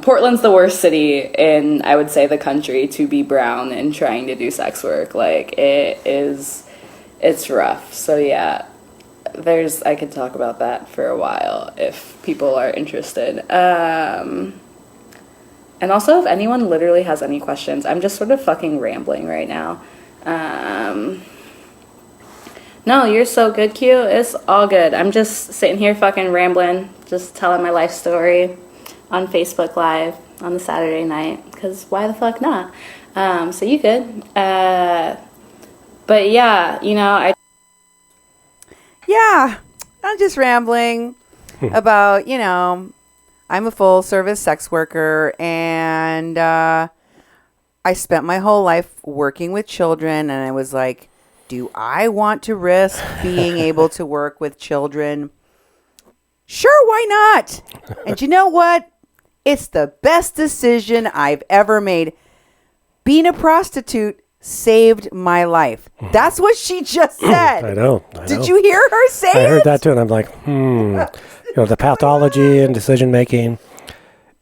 Portland's the worst city in, I would say, the country to be brown and trying to do sex work. It's rough. So yeah, I could talk about that for a while if people are interested. And also, if anyone literally has any questions, I'm just sort of fucking rambling right now. No, you're so good, Q. It's all good. I'm just sitting here fucking rambling, just telling my life story on Facebook Live on the Saturday night, because why the fuck not? So you good. But yeah, Yeah, I'm just rambling about, I'm a full service sex worker, and I spent my whole life working with children, and I was like, do I want to risk being able to work with children? Sure, why not? And you know what? It's the best decision I've ever made. Being a prostitute saved my life. That's what she just said. I know. Did you hear her say it? I heard that too, and I'm like, the pathology and decision making,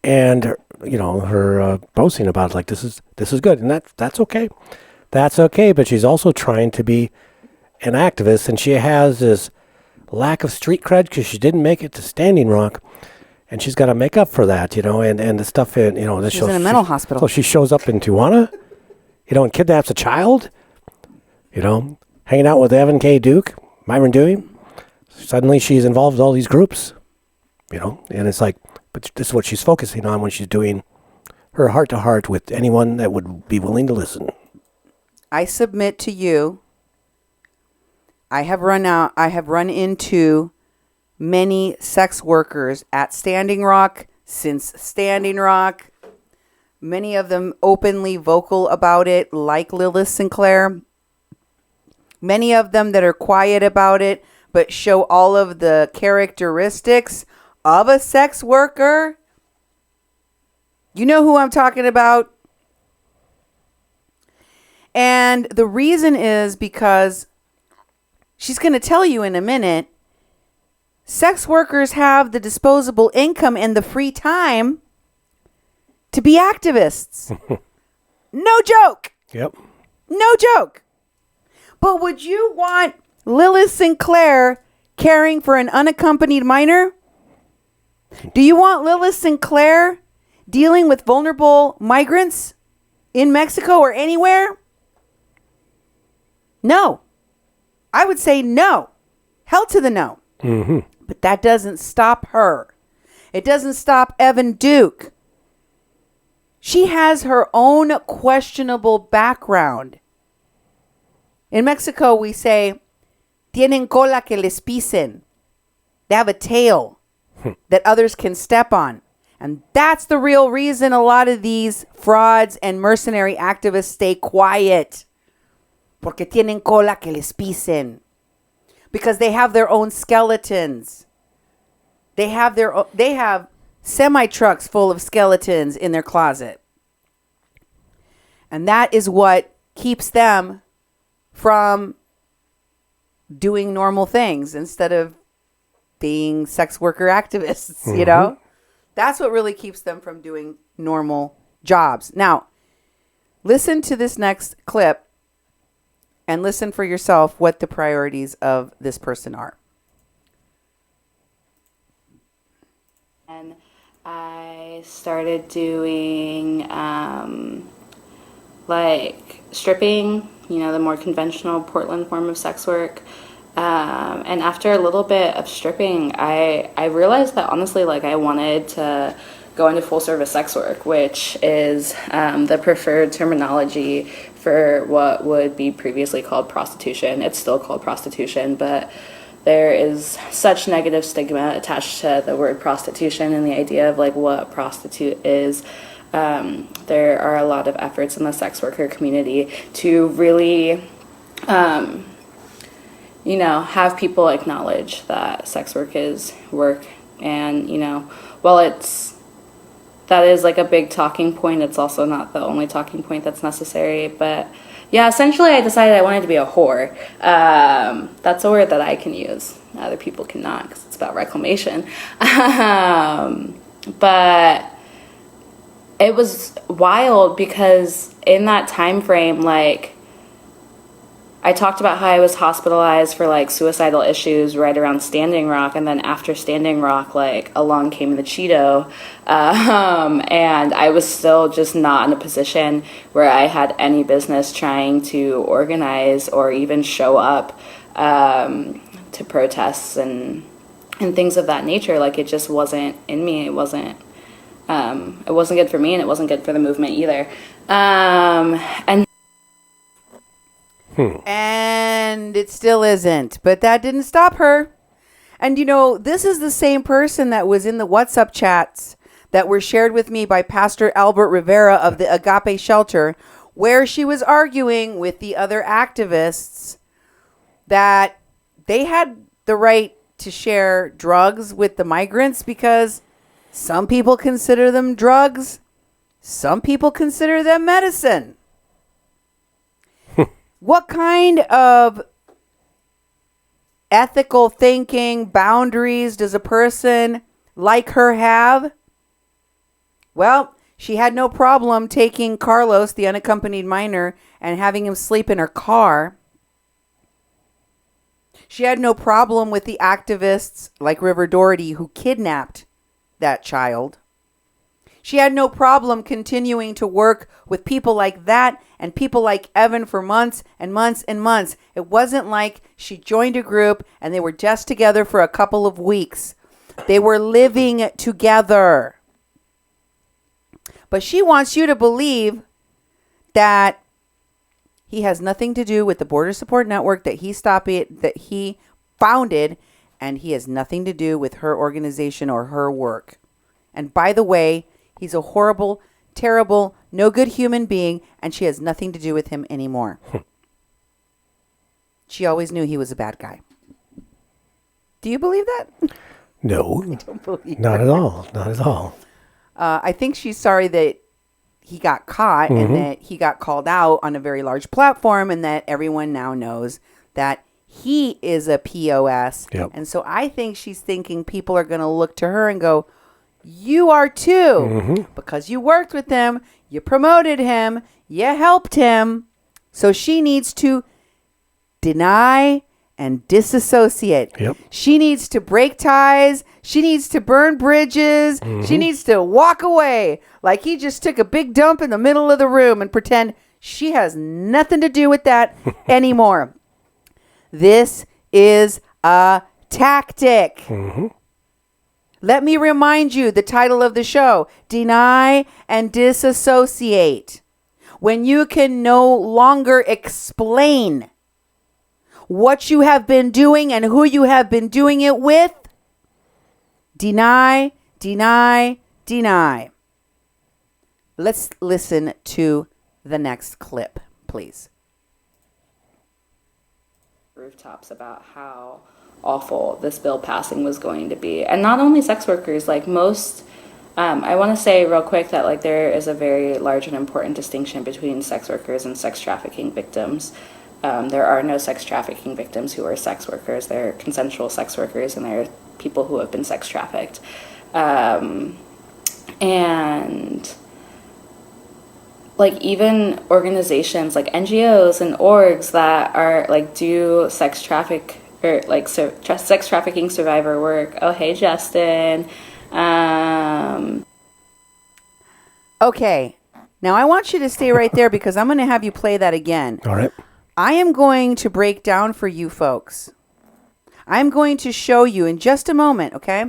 and her boasting about this is good, and that's okay. That's okay, but she's also trying to be an activist, and she has this lack of street cred because she didn't make it to Standing Rock, and she's got to make up for that, and the stuff in, this she's in a mental hospital. So she shows up in Tijuana, and kidnaps a child, hanging out with Evan K. Duke, Myron Dewey. Suddenly she's involved with all these groups, and it's but this is what she's focusing on when she's doing her heart-to-heart with anyone that would be willing to listen. I submit to you, I have run into many sex workers at Standing Rock, since Standing Rock, many of them openly vocal about it, like Lilith Sinclair. Many of them that are quiet about it, but show all of the characteristics of a sex worker. You know who I'm talking about? And the reason is because she's going to tell you in a minute, sex workers have the disposable income and the free time to be activists. No joke. Yep. No joke. But would you want Lilith Sinclair caring for an unaccompanied minor? Do you want Lilith Sinclair dealing with vulnerable migrants in Mexico or anywhere? No. I would say no. Hell to the no. Mm-hmm. But that doesn't stop her. It doesn't stop Evan Duke. She has her own questionable background. In Mexico, we say, tienen cola que les pisen. They have a tail that others can step on. And that's the real reason a lot of these frauds and mercenary activists stay quiet. Porque tienen cola que les pisen. Because they have their own skeletons. They have semi-trucks full of skeletons in their closet. And that is what keeps them from doing normal things instead of being sex worker activists, Mm-hmm. That's what really keeps them from doing normal jobs. Now, listen to this next clip and listen for yourself what the priorities of this person are. And I started doing like stripping, the more conventional Portland form of sex work. And after a little bit of stripping, I realized that honestly, like, I wanted to go into full service sex work, which is the preferred terminology for what would be previously called prostitution. It's still called prostitution, but there is such negative stigma attached to the word prostitution and the idea of like what a prostitute is. There are a lot of efforts in the sex worker community to really have people acknowledge that sex work is work. And, while that is like a big talking point, it's also not the only talking point that's necessary. But yeah, essentially I decided I wanted to be a whore. That's a word that I can use. Other people cannot, because it's about reclamation. But it was wild because in that time frame, like, I talked about how I was hospitalized for like suicidal issues right around Standing Rock, and then after Standing Rock, like, along came the Cheeto, and I was still just not in a position where I had any business trying to organize or even show up to protests and things of that nature. Like, it just wasn't in me. It wasn't good for me, and it wasn't good for the movement either. And it still isn't, but that didn't stop her. And this is the same person that was in the WhatsApp chats that were shared with me by Pastor Albert Rivera of the Agape Shelter, where she was arguing with the other activists that they had the right to share drugs with the migrants because some people consider them drugs, some people consider them medicine. What kind of ethical thinking, boundaries does a person like her have? Well, she had no problem taking Carlos, the unaccompanied minor, and having him sleep in her car. She had no problem with the activists like River Doherty who kidnapped that child. She had no problem continuing to work with people like that and people like Evan for months and months and months. It wasn't like she joined a group and they were just together for a couple of weeks. They were living together. But she wants you to believe that he has nothing to do with the Border Support Network that he founded, and he has nothing to do with her organization or her work. And by the way, he's a horrible, terrible, no good human being, and she has nothing to do with him anymore. She always knew he was a bad guy. Do you believe that? No, I don't believe not at all. Not at all. I think she's sorry that he got caught and that he got called out on a very large platform, and that everyone now knows that he is a POS. Yep. And so I think she's thinking people are going to look to her and go, you are too, because you worked with him, you promoted him, you helped him. So she needs to deny and disassociate. Yep. She needs to break ties. She needs to burn bridges. She needs to walk away like he just took a big dump in the middle of the room and pretend she has nothing to do with that anymore. This is a tactic. Let me remind you the title of the show, Deny and Disassociate. When you can no longer explain what you have been doing and who you have been doing it with, deny, deny, deny. Let's listen to the next clip, please. Rooftops about how awful this bill passing was going to be. And not only sex workers, like most, I want to say real quick that like there is a very large and important distinction between sex workers and sex trafficking victims. There are no sex trafficking victims who are sex workers. They're consensual sex workers, and they're people who have been sex trafficked. And like even organizations like NGOs and orgs that are like do sex traffic or like sex trafficking survivor work. Oh, hey, Justin. Okay. Now I want you to stay right there because I'm going to have you play that again. All right. I am going to break down for you folks. I'm going to show you in just a moment, okay?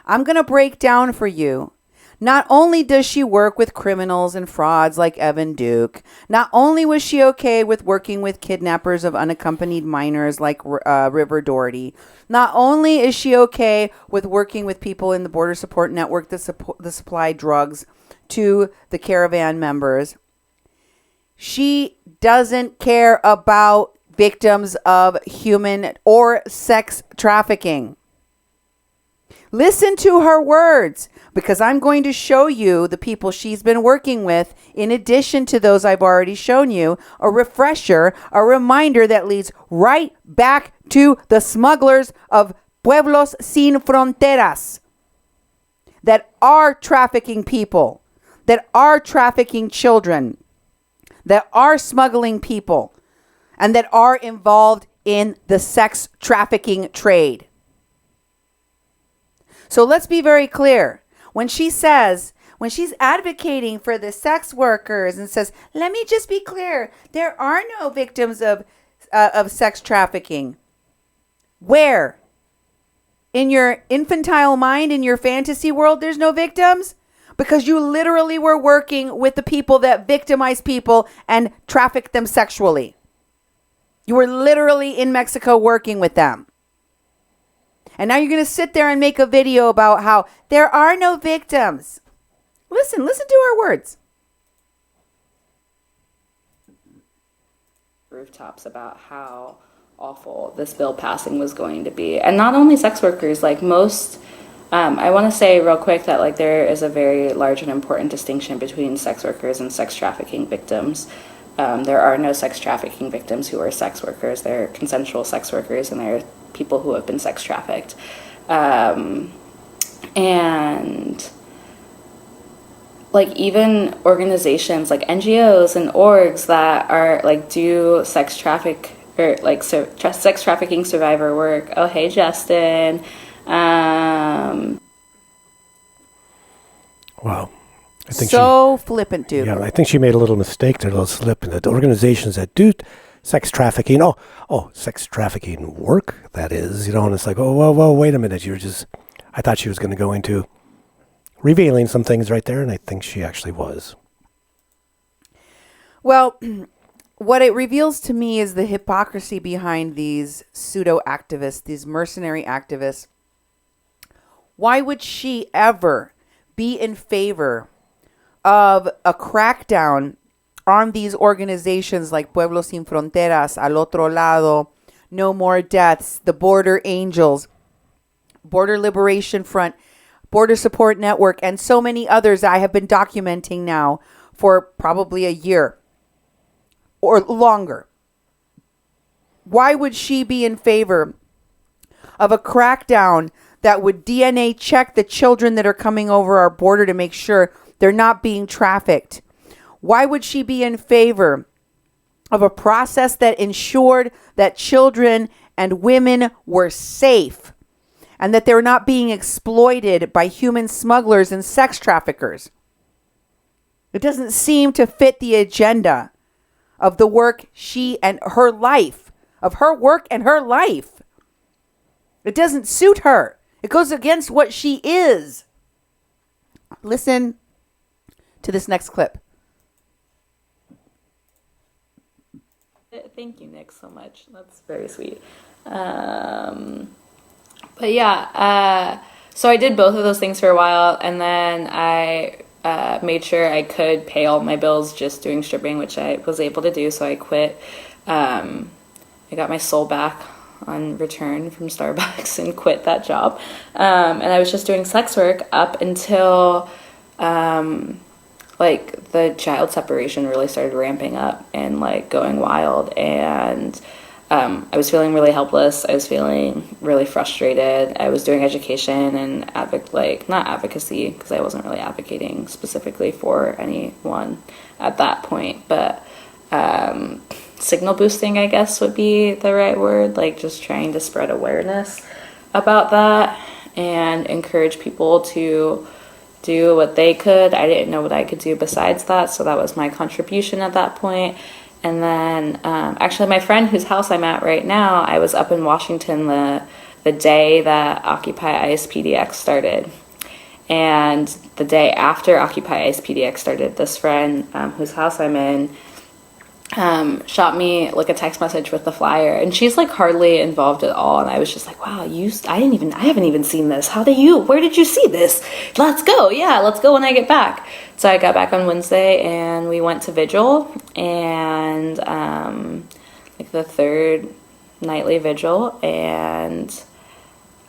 I'm going to break down for you. Not only does she work with criminals and frauds like Evan Duke, not only was she okay with working with kidnappers of unaccompanied minors like River Doherty, not only is she okay with working with people in the Border Support Network that supply drugs to the caravan members, she doesn't care about victims of human or sex trafficking. Listen to her words, because I'm going to show you the people she's been working with, in addition to those I've already shown you, a refresher, a reminder that leads right back to the smugglers of Pueblos Sin Fronteras that are trafficking people, that are trafficking children, that are smuggling people, and that are involved in the sex trafficking trade. So let's be very clear. When she's advocating for the sex workers and says, let me just be clear, there are no victims of sex trafficking. Where? In your infantile mind, in your fantasy world, there's no victims? Because you literally were working with the people that victimize people and traffic them sexually. You were literally in Mexico working with them. And now you're going to sit there and make a video about how there are no victims. Listen to her words. Rooftops about how awful this bill passing was going to be. And not only sex workers, like most, I want to say real quick that like there is a very large and important distinction between sex workers and sex trafficking victims. There are no sex trafficking victims who are sex workers. They're consensual sex workers, and they're people who have been sex trafficked. And like even organizations like NGOs and orgs that are like do sex traffic or like sex trafficking survivor work. Oh, hey, Justin. Wow. I think flippant, dude. Yeah, I think she made a little mistake there, a little slip. In the organizations that do sex trafficking, sex trafficking work, that is, and it's like, whoa, wait a minute. I thought she was going to go into revealing some things right there, and I think she actually was. Well, what it reveals to me is the hypocrisy behind these pseudo-activists, these mercenary activists. Why would she ever be in favor of a crackdown on these organizations like Pueblo Sin Fronteras, Al Otro Lado, No More Deaths, the Border Angels, Border Liberation Front, Border Support Network, and so many others I have been documenting now for probably a year or longer? Why would she be in favor of a crackdown that would DNA check the children that are coming over our border to make sure they're not being trafficked? Why would she be in favor of a process that ensured that children and women were safe and that they were not being exploited by human smugglers and sex traffickers? It doesn't seem to fit the agenda of the work she and her life, of her work and her life. It doesn't suit her. It goes against what she is. Listen to this next clip. Thank you, Nick, so much. That's very sweet. But yeah, so I did both of those things for a while, and then I made sure I could pay all my bills just doing stripping, which I was able to do, so I quit. I got my soul back on return from Starbucks and quit that job. And I was just doing sex work up until like the child separation really started ramping up and like going wild. And I was feeling really helpless. I was feeling really frustrated. I was doing education and not advocacy, because I wasn't really advocating specifically for anyone at that point, but signal boosting, I guess, would be the right word, like just trying to spread awareness about that and encourage people to do what they could. I didn't know what I could do besides that, so that was my contribution at that point. And then actually my friend whose house I'm at right now, I was up in Washington the day that Occupy ISPDX started. And the day after Occupy ISPDX started, this friend whose house I'm in shot me like a text message with the flyer, and she's like hardly involved at all, and I was just like, wow, I haven't even seen this. Where did you see this? Let's go when I get back. So I got back on Wednesday and we went to vigil, and like the third nightly vigil, and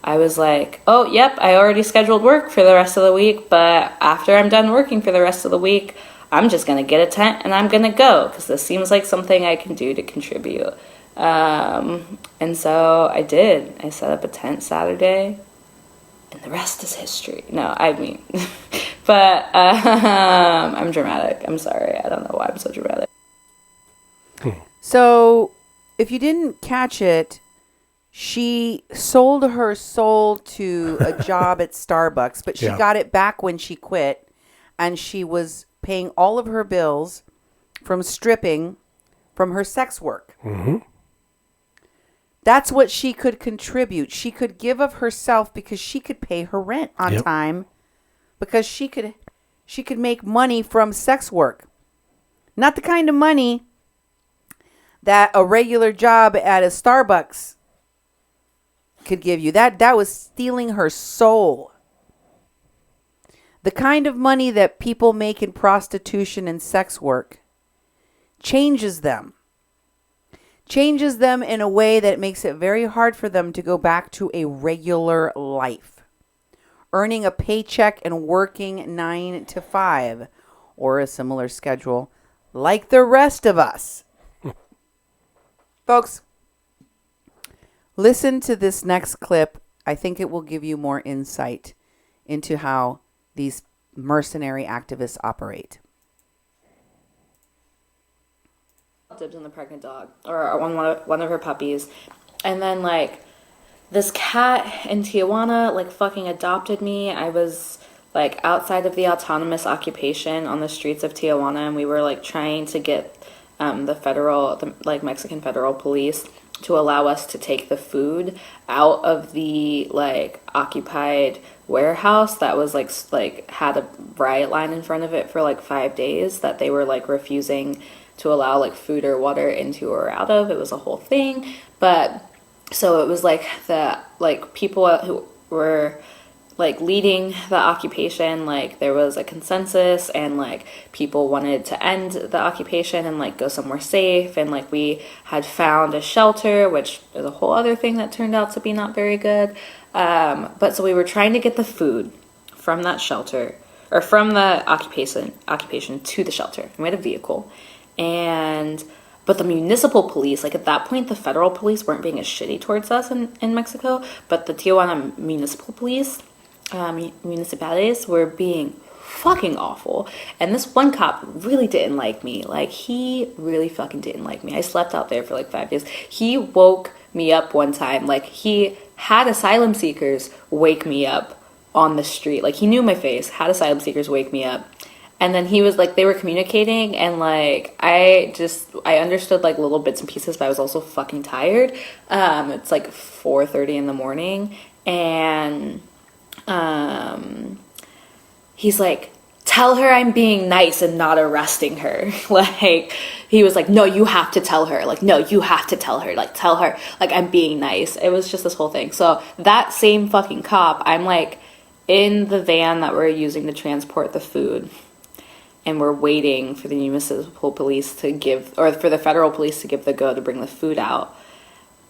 I was like, oh yep, I already scheduled work for the rest of the week, but after I'm done working for the rest of the week, I'm just going to get a tent and I'm going to go, because this seems like something I can do to contribute. And so I did. I set up a tent Saturday, and the rest is history. No, I mean, but I'm dramatic. I'm sorry. I don't know why I'm so dramatic. So if you didn't catch it, she sold her soul to a job at Starbucks, but she got it back when she quit, and she was paying all of her bills from stripping from her sex work. Mm-hmm. That's what she could contribute. She could give of herself because she could pay her rent on time, because she could make money from sex work. Not the kind of money that a regular job at a Starbucks could give you. That was stealing her soul. The kind of money that people make in prostitution and sex work changes them. Changes them in a way that makes it very hard for them to go back to a regular life. Earning a paycheck and working 9 to 5 or a similar schedule like the rest of us. Folks, listen to this next clip. I think it will give you more insight into how these mercenary activists operate. Dibs on the pregnant dog, or on one of her puppies, and then like this cat in Tijuana like fucking adopted me. I was like outside of the autonomous occupation on the streets of Tijuana, and we were like trying to get the Mexican federal police to allow us to take the food out of the like occupied warehouse that was like had a riot line in front of it for like 5 days that they were like refusing to allow like food or water into or out of. It was a whole thing. But so it was like the like people who were like leading the occupation, like there was a consensus, and like people wanted to end the occupation and like go somewhere safe, and like we had found a shelter, which is a whole other thing that turned out to be not very good. But so we were trying to get the food from that shelter, or from the occupation to the shelter, and we had a vehicle. But the municipal police, like at that point, the federal police weren't being as shitty towards us in Mexico, but the Tijuana municipal police, municipalities, were being fucking awful. And this one cop really didn't like me. Like, he really fucking didn't like me. I slept out there for like 5 days. He woke me up one time. Like, he had asylum seekers wake me up on the street. Like, he knew my face, had asylum seekers wake me up. And then he was like, they were communicating, and like, I understood like little bits and pieces, but I was also fucking tired. It's like 4:30 in the morning, and he's like, tell her I'm being nice and not arresting her. Like, he was like, no, you have to tell her. Like, no, you have to tell her. Like, tell her, like, I'm being nice. It was just this whole thing. So that same fucking cop, I'm like in the van that we're using to transport the food, and we're waiting for the municipal police to give, or for the federal police to give the go to bring the food out.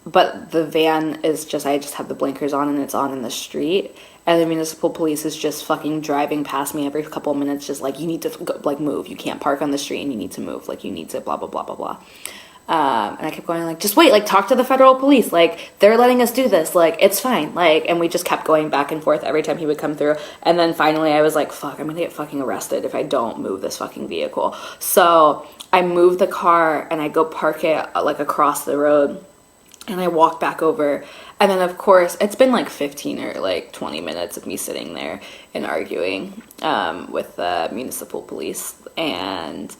But the van is just, I just have the blinkers on, and it's on in the street. And the municipal police is just fucking driving past me every couple of minutes, just like, you need to go, like, move. You can't park on the street, and you need to move. Like, you need to blah, blah, blah, blah, blah. And I kept going like, just wait, like talk to the federal police. Like they're letting us do this. Like it's fine. Like, and we just kept going back and forth every time he would come through. And then finally I was like, fuck, I'm going to get fucking arrested if I don't move this fucking vehicle. So I move the car and I go park it like across the road. And I walk back over. And then, of course, it's been like 15 or like 20 minutes of me sitting there and arguing with the municipal police. And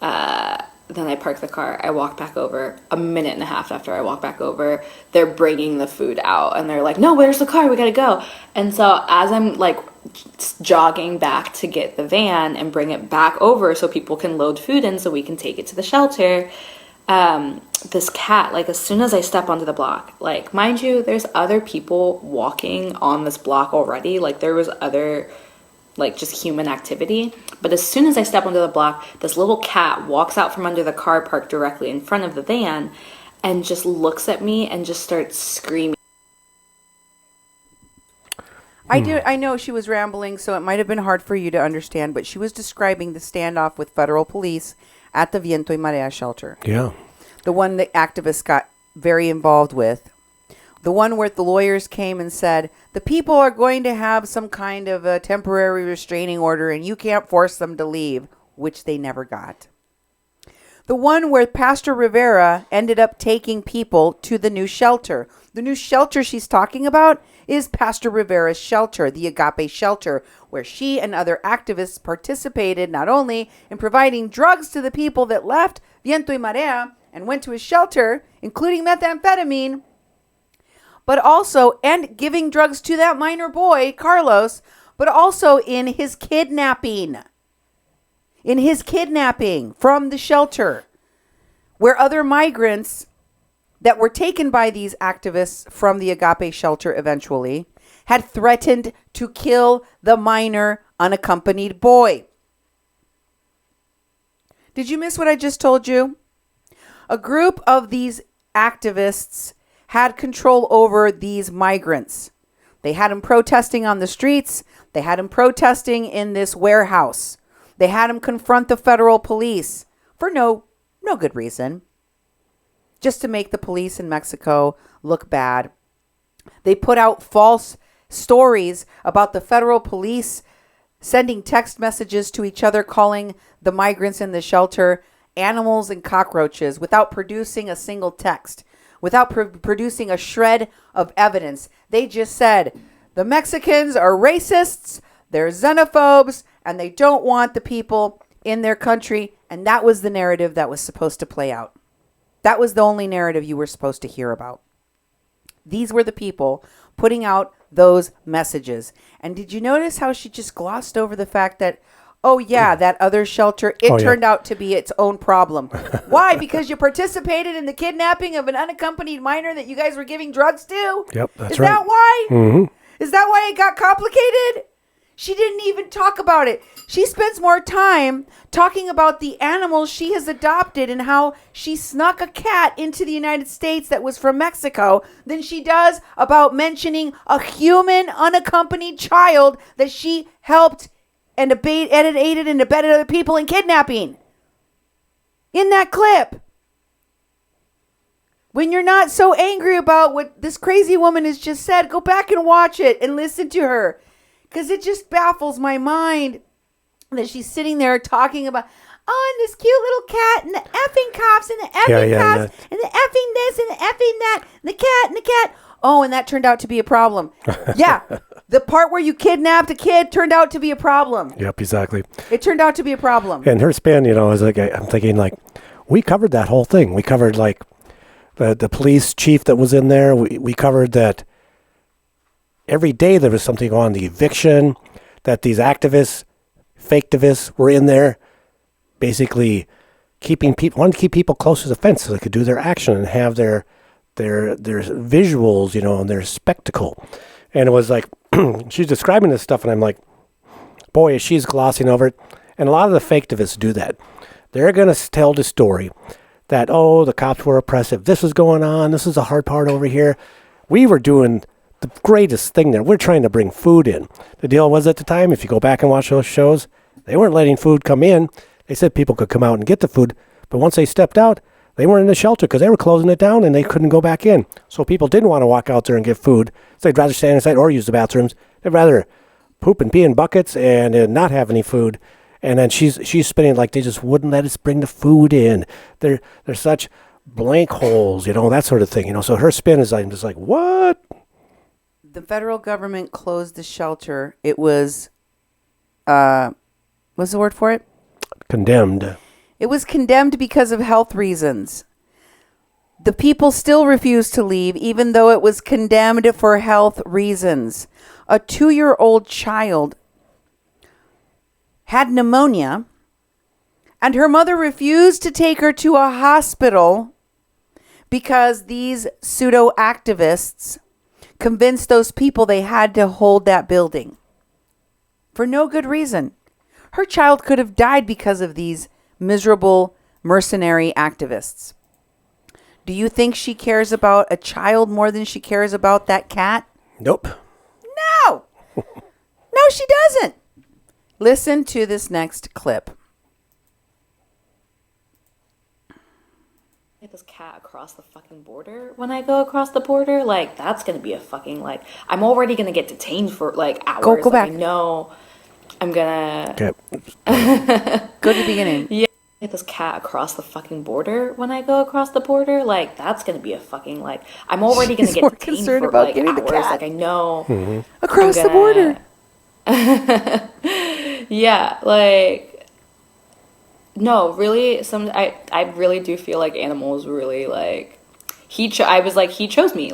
then I park the car. I walk back over. A minute and a half after I walk back over, they're bringing the food out. And they're like, no, where's the car? We got to go. And so as I'm like jogging back to get the van and bring it back over so people can load food in so we can take it to the shelter, this cat, like as soon as I step onto the block, like mind you, there's other people walking on this block already, like there was other like just human activity, but as soon as I step onto the block, this little cat walks out from under the car parked directly in front of the van and just looks at me and just starts screaming. I know she was rambling, so it might have been hard for you to understand, but she was describing the standoff with federal police at the Viento y Marea shelter. Yeah. The one that activists got very involved with. The one where the lawyers came and said, the people are going to have some kind of a temporary restraining order and you can't force them to leave, which they never got. The one where Pastor Rivera ended up taking people to the new shelter. The new shelter she's talking about is Pastor Rivera's shelter, the Agape shelter, where she and other activists participated not only in providing drugs to the people that left Viento y Marea and went to his shelter, including methamphetamine, but also, and giving drugs to that minor boy, Carlos, but also in his kidnapping. In his kidnapping from the shelter, where other migrants that were taken by these activists from the Agape shelter eventually had threatened to kill the minor unaccompanied boy. Did you miss what I just told you? A group of these activists had control over these migrants. They had them protesting on the streets. They had them protesting in this warehouse. They had them confront the federal police for no good reason. Just to make the police in Mexico look bad. They put out false stories about the federal police sending text messages to each other calling the migrants in the shelter animals and cockroaches without producing a single text, without producing a shred of evidence. They just said, the Mexicans are racists, they're xenophobes, and they don't want the people in their country. And that was the narrative that was supposed to play out. That was the only narrative you were supposed to hear about. These were the people putting out those messages. And did you notice how she just glossed over the fact that, oh yeah, that other shelter, it turned out to be its own problem. Why? Because you participated in the kidnapping of an unaccompanied minor that you guys were giving drugs to? Yep, that's Is right. that why? Mm-hmm. Is that why it got complicated? She didn't even talk about it. She spends more time talking about the animals she has adopted and how she snuck a cat into the United States that was from Mexico than she does about mentioning a human unaccompanied child that she helped and aided and abetted other people in kidnapping. In that clip. When you're not so angry about what this crazy woman has just said, go back and watch it and listen to her. Because it just baffles my mind that she's sitting there talking about, oh, and this cute little cat, and the effing cops, and the effing cops, and the effing this, and the effing that, and the cat. Oh, and that turned out to be a problem. Yeah, the part where you kidnapped a kid turned out to be a problem. Yep, exactly. It turned out to be a problem. And her spin, is like, I'm thinking, like, we covered that whole thing. We covered, like, the police chief that was in there. We covered that. Every day there was something on the eviction, that these activists, fake activists were in there, basically wanted to keep people close to the fence so they could do their action and have their visuals, and their spectacle. And it was like, she's describing this stuff and I'm like, boy, she's glossing over it. And a lot of the fake activists do that. They're going to tell the story that, oh, the cops were oppressive. This was going on. This is the hard part over here. We were doing the greatest thing there. We're trying to bring food in. The deal was at the time, if you go back and watch those shows, they weren't letting food come in. They said people could come out and get the food, but once they stepped out, They weren't in the shelter because they were closing it down and they couldn't go back in. So people didn't want to walk out there and get food. So they'd rather stand inside or use the bathrooms. They'd rather poop and pee in buckets and not have any food. And then she's spinning like they just wouldn't let us bring the food in. They're such blank holes, that sort of thing. So her spin is I'm just like, what? The federal government closed the shelter. It was, what's the word for it? Condemned. It was condemned because of health reasons. The people still refused to leave, even though it was condemned for health reasons. A 2-year-old child had pneumonia, and her mother refused to take her to a hospital because these pseudo-activists convinced those people they had to hold that building. For no good reason. Her child could have died because of these miserable mercenary activists. Do you think she cares about a child more than she cares about that cat? Nope. No! No, she doesn't. Listen to this next clip. Get this cat across the fucking border when I go across the border. Like, that's going to be a fucking, like, I'm already going to get detained for, like, hours. Go like, back. I know I'm going to... Okay. Go to the beginning. Yeah. Get this cat across the fucking border when I go across the border. Like, that's going to be a fucking, like, I'm already going to get more detained concerned for, about like, getting the hours. cat. Like, I know... Across the border. Yeah, like... No, really, I really do feel like animals really, like, I was like, he chose me,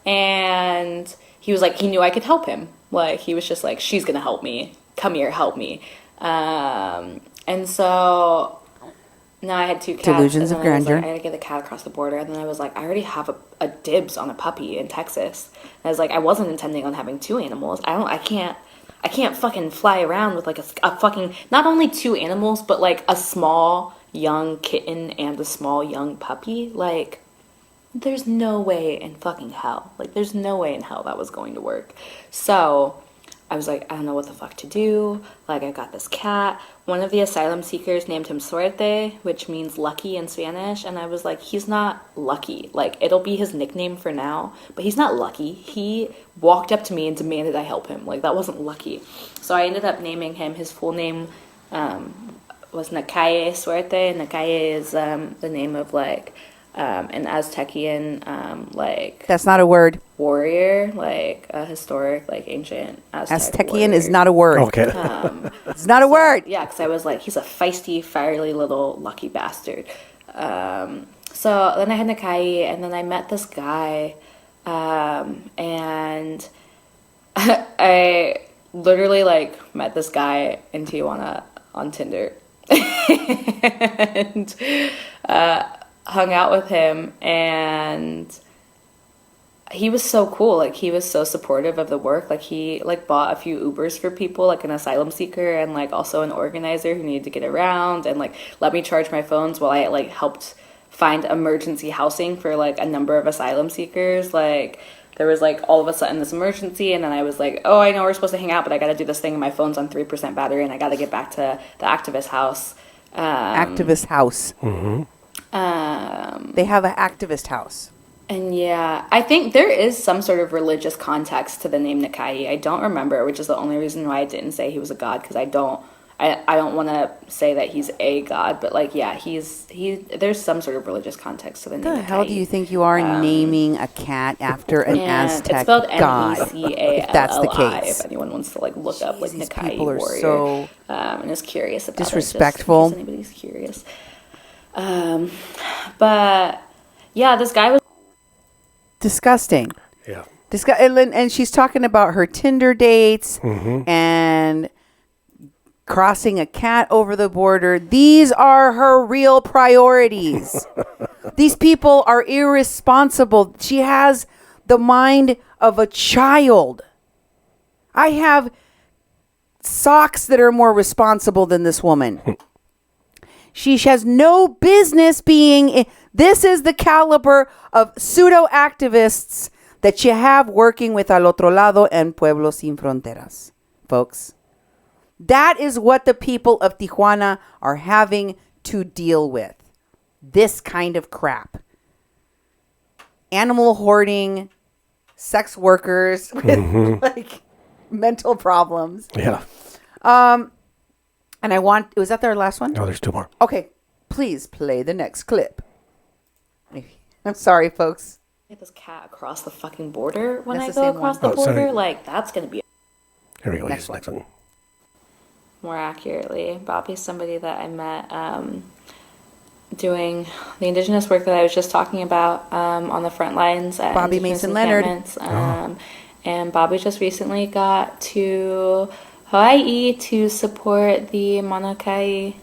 and he was like, he knew I could help him, like, he was just like, she's gonna help me, come here, help me, and so, now I had 2 cats, Delusions and of then I was grandeur. like, I gotta get the cat across the border, and then I was like, I already have a dibs on a puppy in Texas, and I was like, I wasn't intending on having 2 animals, I can't fucking fly around with like a fucking, not only 2 animals, but like a small young kitten and a small young puppy. Like, there's no way in fucking hell. Like, there's no way in hell that was going to work. So I was like, I don't know what the fuck to do. Like, I got this cat. One of the asylum seekers named him Suerte, which means lucky in Spanish. And I was like, he's not lucky. Like, it'll be his nickname for now, but he's not lucky. He walked up to me and demanded I help him. Like, that wasn't lucky. So I ended up naming him. His full name was Nacaye Suerte. And Nacaye is the name of, like, an Aztecian, like... That's not a word. Warrior, like a historic, like ancient Aztec Aztecian warrior. is not a word. Okay. It's not a word. Yeah, because I was like, he's a feisty, fiery little lucky bastard. So then I had Nakai, and then I met this guy, and I literally like met this guy in Tijuana on Tinder, and hung out with him, and he was so cool. Like, he was so supportive of the work. Like, he like bought a few Ubers for people, like an asylum seeker and like also an organizer who needed to get around, and like let me charge my phones while I like helped find emergency housing for like a number of asylum seekers. Like, there was like all of a sudden this emergency, and then I was like, oh, I know we're supposed to hang out, but I got to do this thing, and my phone's on 3% battery, and I got to get back to the activist house. Activist house. Mm-hmm. They have an activist house. And yeah, I think there is some sort of religious context to the name Nakai. I don't remember, which is the only reason why I didn't say he was a god, because I don't want to say that he's a god, but like, yeah, there's some sort of religious context to the name. What the Nakai. hell do you think you are naming a cat after an Aztec it's spelled god? M-E-C-A-L-L-I, If that's the case. if anyone wants to like look up like These Nakai people are warrior, so and is curious about disrespectful. it, just in case anybody's curious. But yeah, this guy was disgusting. Yeah. And she's talking about her Tinder dates and crossing a cat over the border. These are her real priorities. These people are irresponsible. She has the mind of a child. I have socks that are more responsible than this woman. She has no business being... This is the caliber of pseudo-activists that you have working with Al Otro Lado and Pueblo Sin Fronteras, folks. That is what the people of Tijuana are having to deal with. this kind of crap. Animal hoarding, sex workers with like mental problems. Yeah. And was that their last one? No, there's 2 more. Okay, please play the next clip. I'm sorry, folks. Get this cat across the fucking border when That's I the go same across one. the border. Sorry. Like, that's going to be Here we go. Next Next one. more accurately. Bobby's somebody that I met doing the indigenous work that I was just talking about on the front lines at Bobby Indigenous Mason Leonard. encampments. And Bobby just recently got to Hawaii to support the Mauna Kea.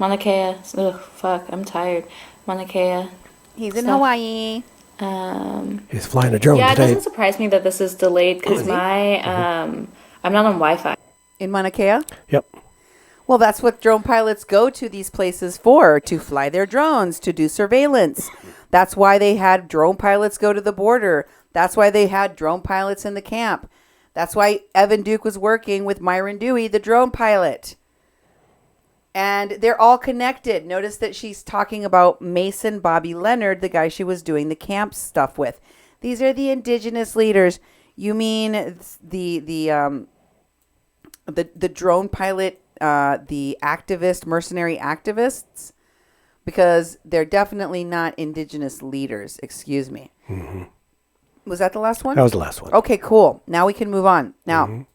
Ugh, fuck, I'm tired. Mauna Kea. He's in stuff. Hawaii. He's flying a drone Yeah, it today. doesn't surprise me that this is delayed because my I'm not on Wi-Fi. In Mauna Kea? Yep. Well, that's what drone pilots go to these places for, to fly their drones, to do surveillance. That's why they had drone pilots go to the border. That's why they had drone pilots in the camp. That's why Evan Duke was working with Myron Dewey, the drone pilot. And they're all connected. Notice that she's talking about Mason Bobby Leonard, the guy she was doing the camp stuff with. These are the indigenous leaders. You mean the drone pilot, the mercenary activists? Because they're definitely not indigenous leaders. Excuse me. Mm-hmm. Was that the last one? That was the last one. Okay, cool. Now we can move on. Now,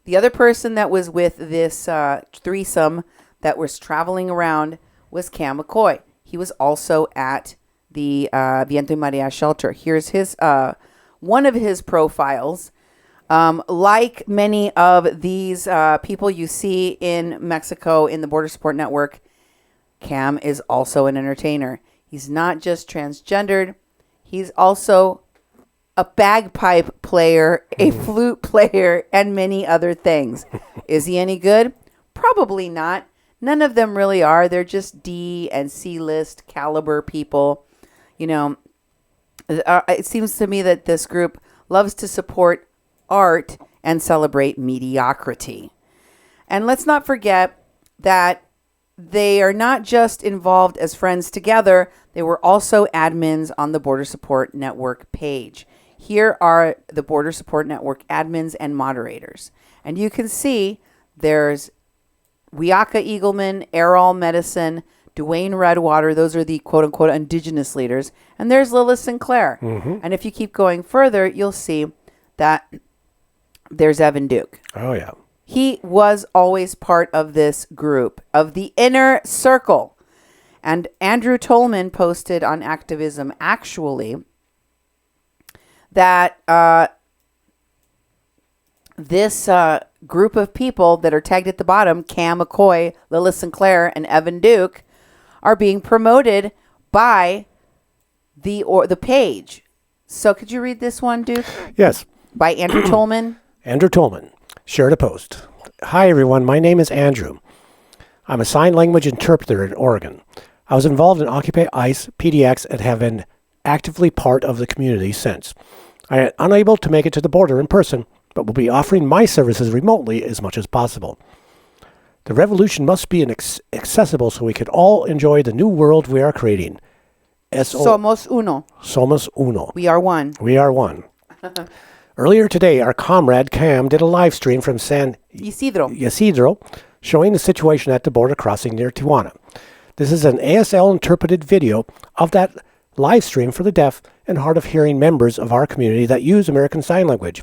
the other person that was with this threesome that was traveling around was Cam McCoy. He was also at the Viento y Marea shelter. Here's his one of his profiles. Like many of these people you see in Mexico in the Border Support Network, Cam is also an entertainer. He's not just transgendered. He's also a bagpipe player, a flute player, and many other things. Is he any good? Probably not. None of them really are. They're just D and C-list caliber people. You know, it seems to me that this group loves to support art and celebrate mediocrity. And let's not forget that they are not just involved as friends together. They were also admins on the Border Support Network page. Here are the Border Support Network admins and moderators. And you can see there's Wiaka Eagleman, Errol Medicine, Dwayne Redwater. Those are the quote-unquote indigenous leaders. And there's Lilith Sinclair. And if you keep going further, you'll see that there's Evan Duke. Oh, yeah. He was always part of this group, of the inner circle. And Andrew Tolman posted on Activism Actually that this group of people that are tagged at the bottom, Cam McCoy, Lilith Sinclair, and Evan Duke, are being promoted by the page. So could you read this one, Duke? Yes. By Andrew Tolman. Andrew Tolman shared a post. Hi, everyone. My name is Andrew. I'm a sign language interpreter in Oregon. I was involved in Occupy ICE, PDX, and have been actively part of the community since. I am unable to make it to the border in person, but will be offering my services remotely as much as possible. The revolution must be accessible so we can all enjoy the new world we are creating. Somos uno. Somos uno. We are one. We are one. Earlier today, our comrade Cam did a live stream from San Ysidro showing the situation at the border crossing near Tijuana. This is an ASL interpreted video of that live stream for the deaf and hard of hearing members of our community that use American Sign Language.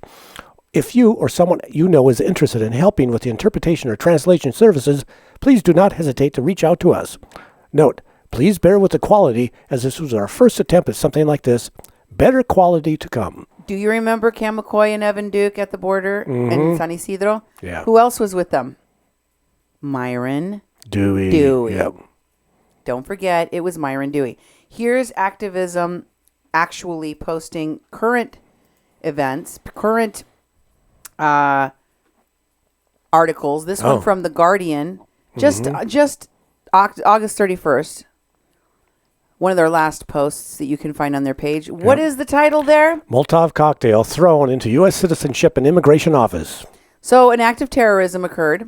If you or someone you know is interested in helping with the interpretation or translation services, please do not hesitate to reach out to us. Note, please bear with the quality as this was our first attempt at something like this. Better quality to come. Do you remember Cam McCoy and Evan Duke at the border in San Ysidro? Yeah. Who else was with them? Myron Dewey. Yep. Don't forget, it was Myron Dewey. Here's Activism Actually posting current events, current articles. This one from The Guardian, just August 31st. One of their last posts that you can find on their page. What is the title there? Molotov cocktail thrown into U.S. Citizenship and Immigration Office. So an act of terrorism occurred,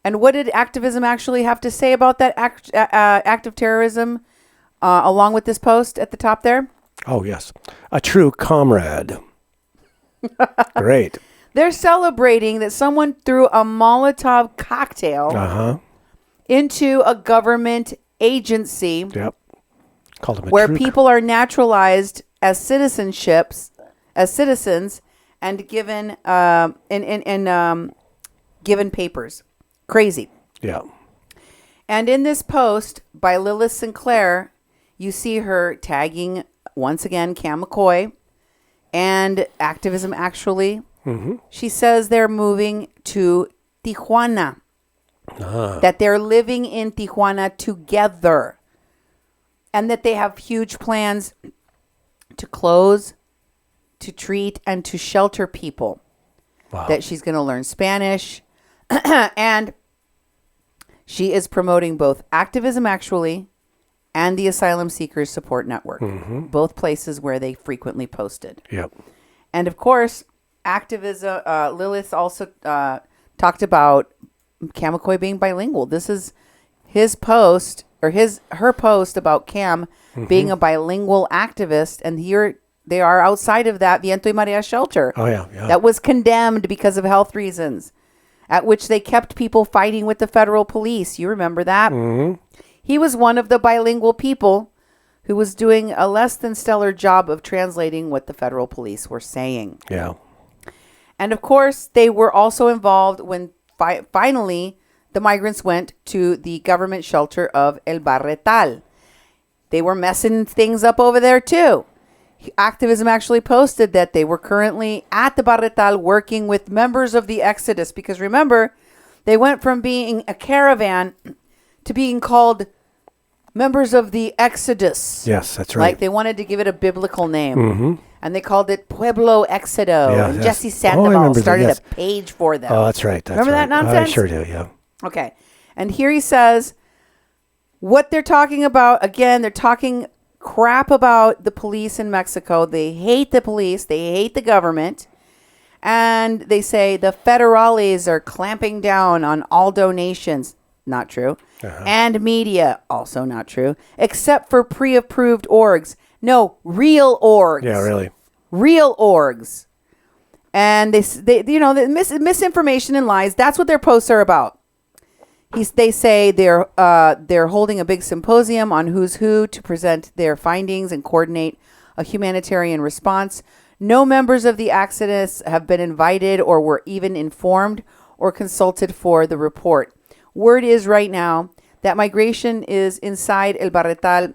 And what did Activism Actually have to say about that act of terrorism along with this post at the top there? Oh, yes. A true comrade. Great. They're celebrating that someone threw a Molotov cocktail into a government agency Called him a where true people are naturalized as citizens and given given papers. Crazy. Yeah. And in this post by Lilith Sinclair, you see her tagging once again Cam McCoy and Activism Actually. She says they're moving to Tijuana. That they're living in Tijuana together. And that they have huge plans to close, to treat, and to shelter people. Wow. That she's going to learn Spanish. And she is promoting both Activism Actually and the Asylum Seekers Support Network. Both places where they frequently posted. Yep. And of course, activism. Lilith also talked about Cam McCoy being bilingual. This is his post or her post about Cam being a bilingual activist, and here they are outside of that Viento y Marea shelter. Oh yeah. That was condemned because of health reasons, at which they kept people fighting with the federal police. You remember that? He was one of the bilingual people who was doing a less than stellar job of translating what the federal police were saying. Yeah. And of course, they were also involved when finally the migrants went to the government shelter of El Barretal. They were messing things up over there too. Activism Actually posted that they were currently at the Barretal working with members of the Exodus, because remember, they went from being a caravan to being called members of the Exodus. Yes, that's right. Like they wanted to give it a biblical name. And they called it Pueblo Exodo. Yeah, and yes. Jesse Sandoval started yes. a page for them. Oh, that's right. Remember that nonsense? I sure do, yeah. Okay. And here he says what they're talking about. Again, they're talking crap about the police in Mexico. They hate the police. They hate the government. And they say the federales are clamping down on all donations. Not true. And media. Also not true. Except for pre-approved orgs. No, real orgs. Yeah, really. Real orgs. And they you know, the misinformation and lies. That's what their posts are about. They say they're holding a big symposium on who's who to present their findings and coordinate a humanitarian response. No members of the Exodus have been invited or were even informed or consulted for the report. Word is right now that migration is inside El Barretal.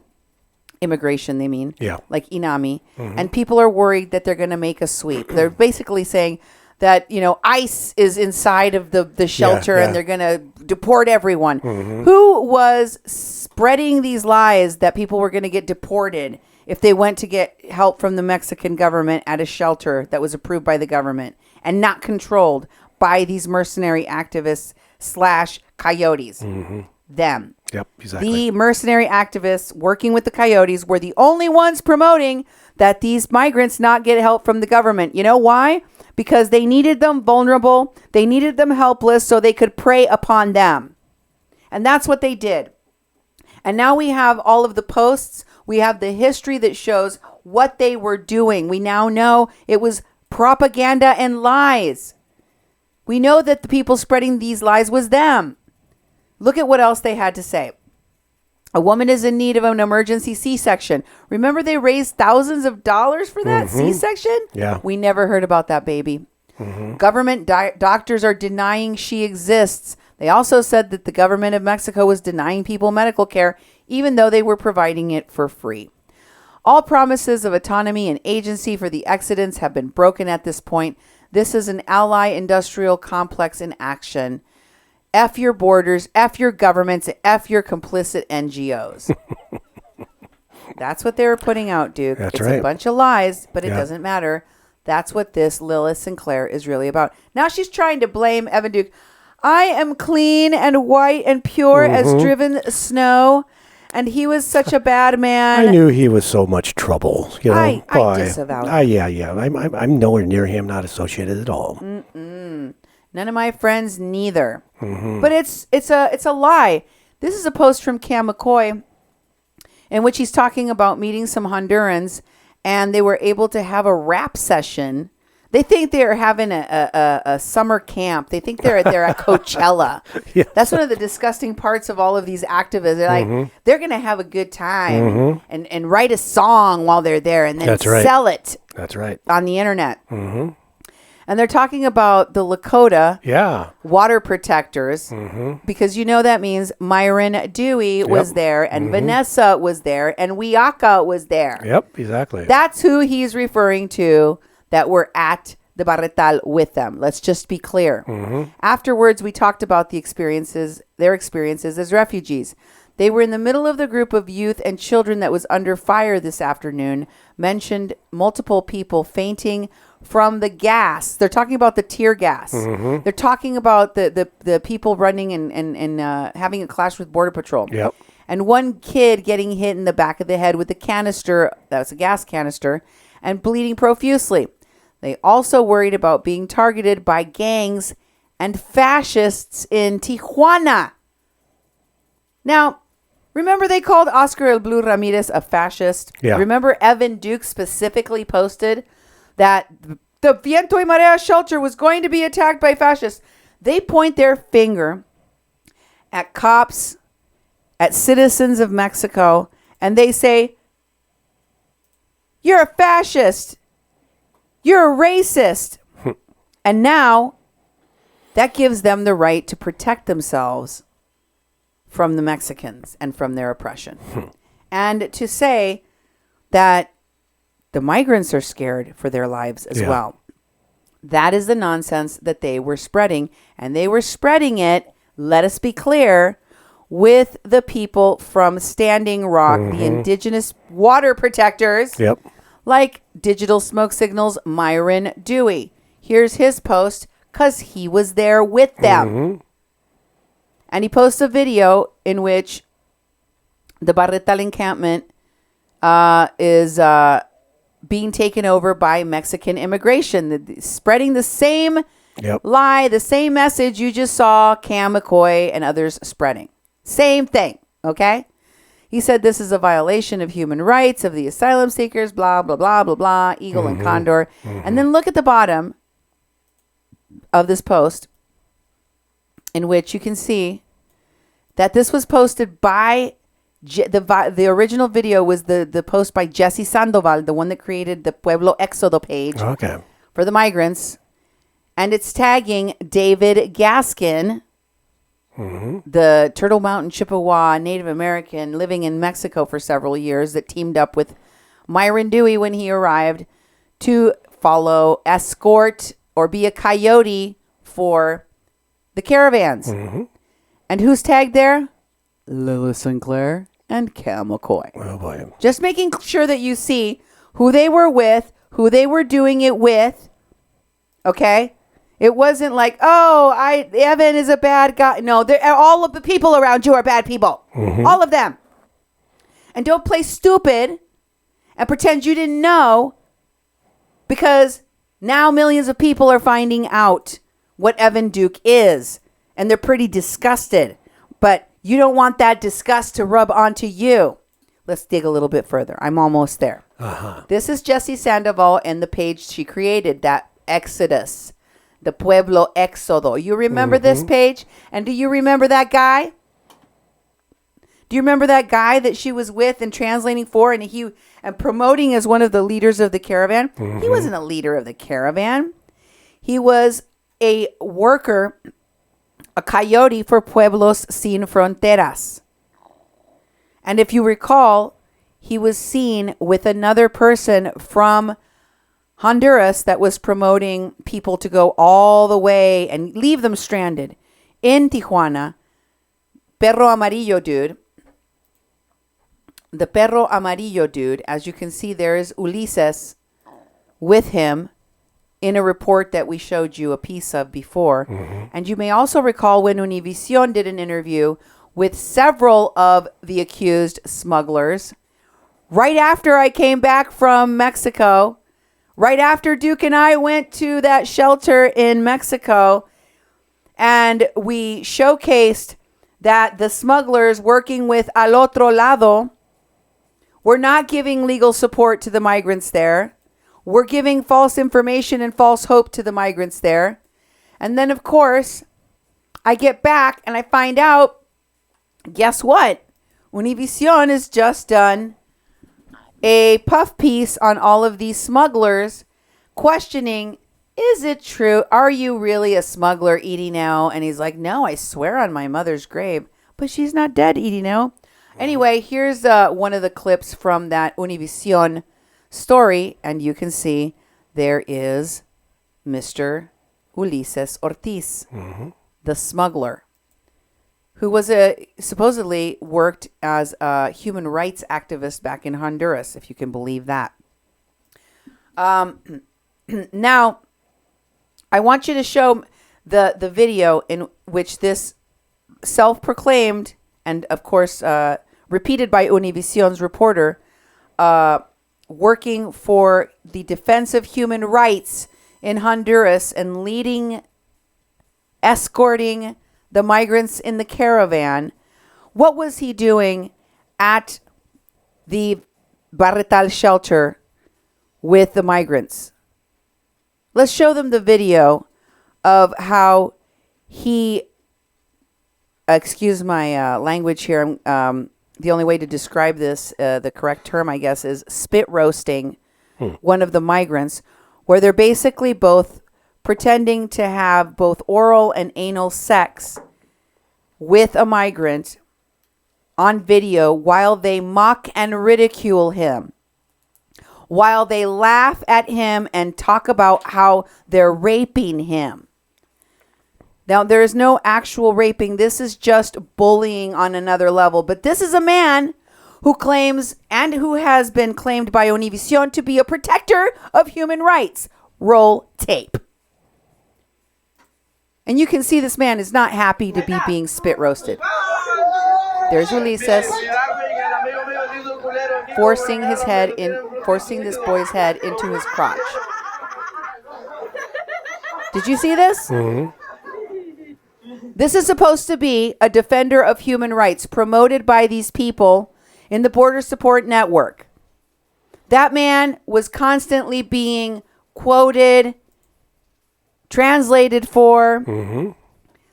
Immigration, they mean. Yeah. Like Inami. And people are worried that they're going to make a sweep. They're basically saying that, you know, ICE is inside of the shelter and they're going to deport everyone. Who was spreading these lies that people were going to get deported if they went to get help from the Mexican government at a shelter that was approved by the government and not controlled by these mercenary activists / coyotes? Them. Yep, exactly. The mercenary activists working with the coyotes were the only ones promoting that these migrants not get help from the government. You know why? Because they needed them vulnerable. They needed them helpless so they could prey upon them. And that's what they did. And now we have all of the posts. We have the history that shows what they were doing. We now know it was propaganda and lies. We know that the people spreading these lies was them. Look at what else they had to say. A woman is in need of an emergency C-section. Remember they raised thousands of dollars for that C-section? Yeah. We never heard about that baby. Government doctors are denying she exists. They also said that the government of Mexico was denying people medical care, even though they were providing it for free. All promises of autonomy and agency for the Exodus have been broken at this point. This is an ally industrial complex in action. F your borders, F your governments, F your complicit NGOs. That's what they were putting out, Duke. That's it's right. a bunch of lies, but it doesn't matter. That's what this Lilith Sinclair is really about. Now she's trying to blame Evan Duke. I am clean and white and pure as driven snow, and he was such a bad man. I knew he was so much trouble. You know, I disavow him. Yeah. I'm nowhere near him. Not associated at all. None of my friends neither. But it's a lie. This is a post from Cam McCoy in which he's talking about meeting some Hondurans, and they were able to have a rap session. They think they're having a summer camp. They think they're at Coachella. Yes. That's one of the disgusting parts of all of these activists. They're like, they're going to have a good time and write a song while they're there and then sell it. That's right. On the internet. And they're talking about the Lakota water protectors because that means Myron Dewey was there and Vanessa was there and Wiaka was there. Yep, exactly. That's who he's referring to that were at the Barretal with them. Let's just be clear. Afterwards, we talked about their experiences as refugees. They were in the middle of the group of youth and children that was under fire this afternoon, mentioned multiple people fainting from the gas. They're talking about the tear gas. They're talking about the people running and having a clash with Border Patrol. Yep. And one kid getting hit in the back of the head with a canister, that was a gas canister, and bleeding profusely. They also worried about being targeted by gangs and fascists in Tijuana. Now, remember they called Oscar El Blue Ramirez a fascist? Yeah. Remember Evan Duke specifically posted that the Viento y Marea shelter was going to be attacked by fascists. They point their finger at cops, at citizens of Mexico, and they say, you're a fascist. You're a racist. And now that gives them the right to protect themselves from the Mexicans and from their oppression. And to say that the migrants are scared for their lives as well. That is the nonsense that they were spreading. And they were spreading it, let us be clear, with the people from Standing Rock, the indigenous water protectors. Yep. Like Digital Smoke Signals Myron Dewey. Here's his post because he was there with them. And he posts a video in which the Barretal encampment is being taken over by Mexican immigration, spreading the same lie, the same message you just saw Cam McCoy and others spreading. Same thing, okay? He said this is a violation of human rights of the asylum seekers, blah, blah, blah, blah, blah, Eagle and Condor. And then look at the bottom of this post in which you can see that this was posted by, the original video was the post by Jesse Sandoval, the one that created the Pueblo Exodo page for the migrants. And it's tagging David Gaskin, the Turtle Mountain Chippewa Native American living in Mexico for several years that teamed up with Myron Dewey when he arrived to follow, escort, or be a coyote for the caravans. And who's tagged there? Lilith Sinclair and Cam McCoy. Oh boy. Just making sure that you see who they were with, who they were doing it with. Okay? It wasn't like, Evan is a bad guy. No, all of the people around you are bad people. All of them. And don't play stupid and pretend you didn't know, because now millions of people are finding out what Evan Duke is. And they're pretty disgusted. But you don't want that disgust to rub onto you. Let's dig a little bit further. I'm almost there. This is Jesse Sandoval and the page she created, that Exodus. The Pueblo Exodo. You remember this page? And do you remember that guy? Do you remember that guy that she was with and translating for and promoting as one of the leaders of the caravan? He wasn't a leader of the caravan. He was a worker, a coyote for Pueblos Sin Fronteras. And if you recall, he was seen with another person from Honduras that was promoting people to go all the way and leave them stranded in Tijuana. Perro Amarillo dude. The Perro Amarillo dude, as you can see, there is Ulises with him in a report that we showed you a piece of before. And you may also recall when Univision did an interview with several of the accused smugglers right after I came back from Mexico. Right after Duke and I went to that shelter in Mexico, And we showcased that the smugglers working with Al Otro Lado were not giving legal support to the migrants there. We're giving false information and false hope to the migrants there. And then, of course, I get back and I find out, guess what? Univision has just done a puff piece on all of these smugglers, questioning, is it true? Are you really a smuggler, Edie now? And he's like, no, I swear on my mother's grave. But she's not dead, Edie now. Anyway, here's one of the clips from that Univision story. And you can see there is Mr. Ulises Ortiz, the smuggler, who was supposedly worked as a human rights activist back in Honduras, if you can believe that. Now, I want you to show the video in which this self-proclaimed and, of course, repeated by Univision's reporter, working for the defense of human rights in Honduras and escorting the migrants in the caravan. What was he doing at the Barretal shelter with the migrants? Let's show them the video of how he, excuse my language here, the only way to describe this, the correct term, I guess, is spit roasting one of the migrants, where they're basically both pretending to have both oral and anal sex with a migrant on video while they mock and ridicule him, while they laugh at him and talk about how they're raping him. Now, there is no actual raping. This is just bullying on another level. But this is a man who claims and who has been claimed by Univision to be a protector of human rights. Roll tape. And you can see this man is not happy to be being spit roasted. There's Ulises forcing this boy's head into his crotch. Did you see this? Mm-hmm. This is supposed to be a defender of human rights promoted by these people in the Border Support Network. That man was constantly being quoted, translated for. Mm-hmm.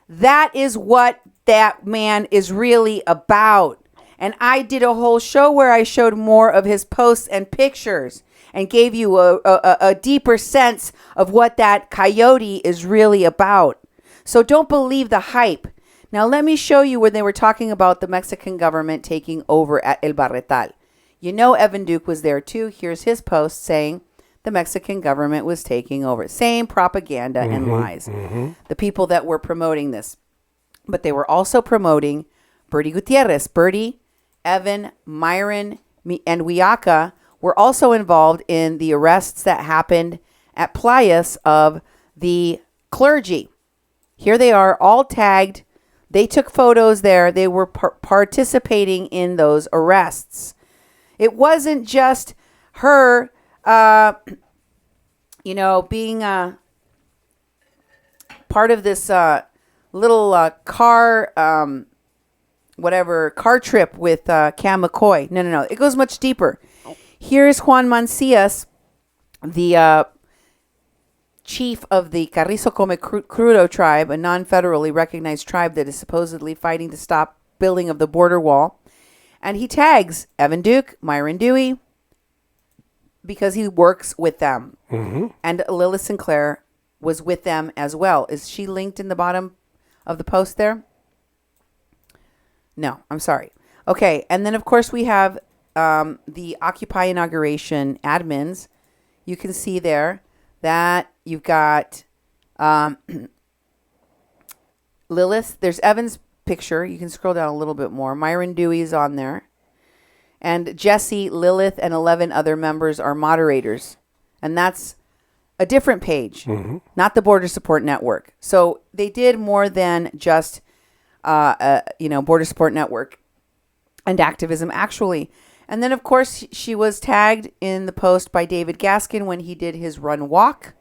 That is what that man is really about. And I did a whole show where I showed more of his posts and pictures and gave you a deeper sense of what that coyote is really about. So don't believe the hype. Now let me show you when they were talking about the Mexican government taking over at El Barretal. You know Evan Duke was there too. Here's his post saying the Mexican government was taking over. Same propaganda and lies. Mm-hmm. The people that were promoting this. But they were also promoting Berdie Gutierrez. Berdie, Evan, Myron, and Wiaka were also involved in the arrests that happened at Playas of the clergy. Here they are, all tagged. They took photos there. They were participating in those arrests. It wasn't just her, being part of this little car trip with Cam McCoy. No. It goes much deeper. Here's Juan Mancias, the chief of the Carrizo Come Crudo tribe, a non-federally recognized tribe that is supposedly fighting to stop building of the border wall. And he tags Evan Duke, Myron Dewey, because he works with them. Mm-hmm. And Lilith Sinclair was with them as well. Is she linked in the bottom of the post there? No, I'm sorry. Okay, and then of course we have the Occupy inauguration admins. You can see there that you've got Lilith. There's Evan's picture. You can scroll down a little bit more. Myron Dewey's on there. And Jesse, Lilith, and 11 other members are moderators. And that's a different page, not the Border Support Network. So they did more than just, Border Support Network and Activism Actually. And then, of course, she was tagged in the post by David Gaskin when he did his run walk.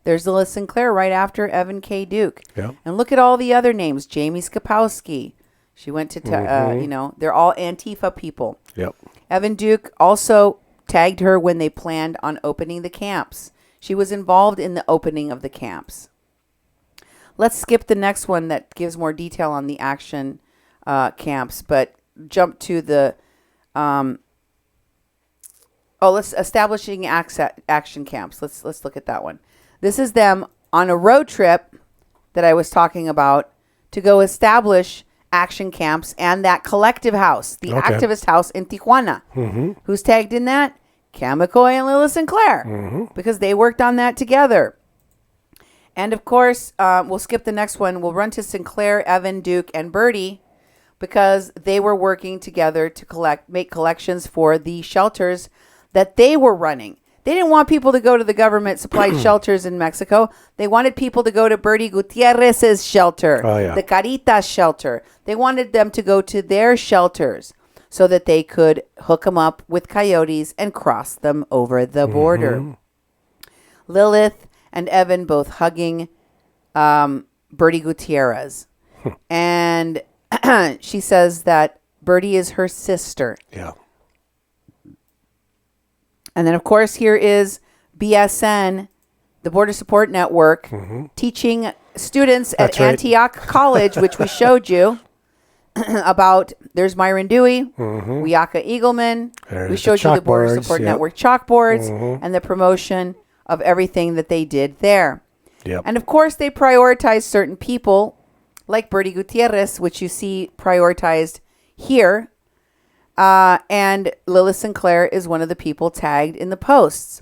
There's Lilith Sinclair right after Evan K. Duke. Yep. And look at all the other names. Jamie Skopowski. She went to, they're all Antifa people. Yep. Evan Duke also tagged her when they planned on opening the camps. She was involved in the opening of the camps. Let's skip the next one that gives more detail on the action camps, but jump to the let's establishing action camps. Let's look at that one. This is them on a road trip that I was talking about to go establish action camps and that collective house, the activist house in Tijuana. Who's tagged in that? Cam McCoy and Lilith Sinclair, because they worked on that together. And of course, we'll skip the next one. We'll run to Sinclair, Evan, Duke, and Berdie, because they were working together to make collections for the shelters that they were running. They didn't want people to go to the government-supplied shelters in Mexico. They wanted people to go to Berdie Gutierrez's shelter, the Caritas shelter. They wanted them to go to their shelters so that they could hook them up with coyotes and cross them over the border. Lilith and Evan both hugging Berdie Gutierrez. And she says that Berdie is her sister. Yeah. And then, of course, here is BSN, the Border Support Network, teaching students at Antioch College, which we showed you, about, there's Myron Dewey, Wiaka Eagleman. We showed you the Border Support Network chalkboards and the promotion of everything that they did there. Yep. And, of course, they prioritized certain people, like Berdie Gutierrez, which you see prioritized here. And Lilith Sinclair is one of the people tagged in the posts.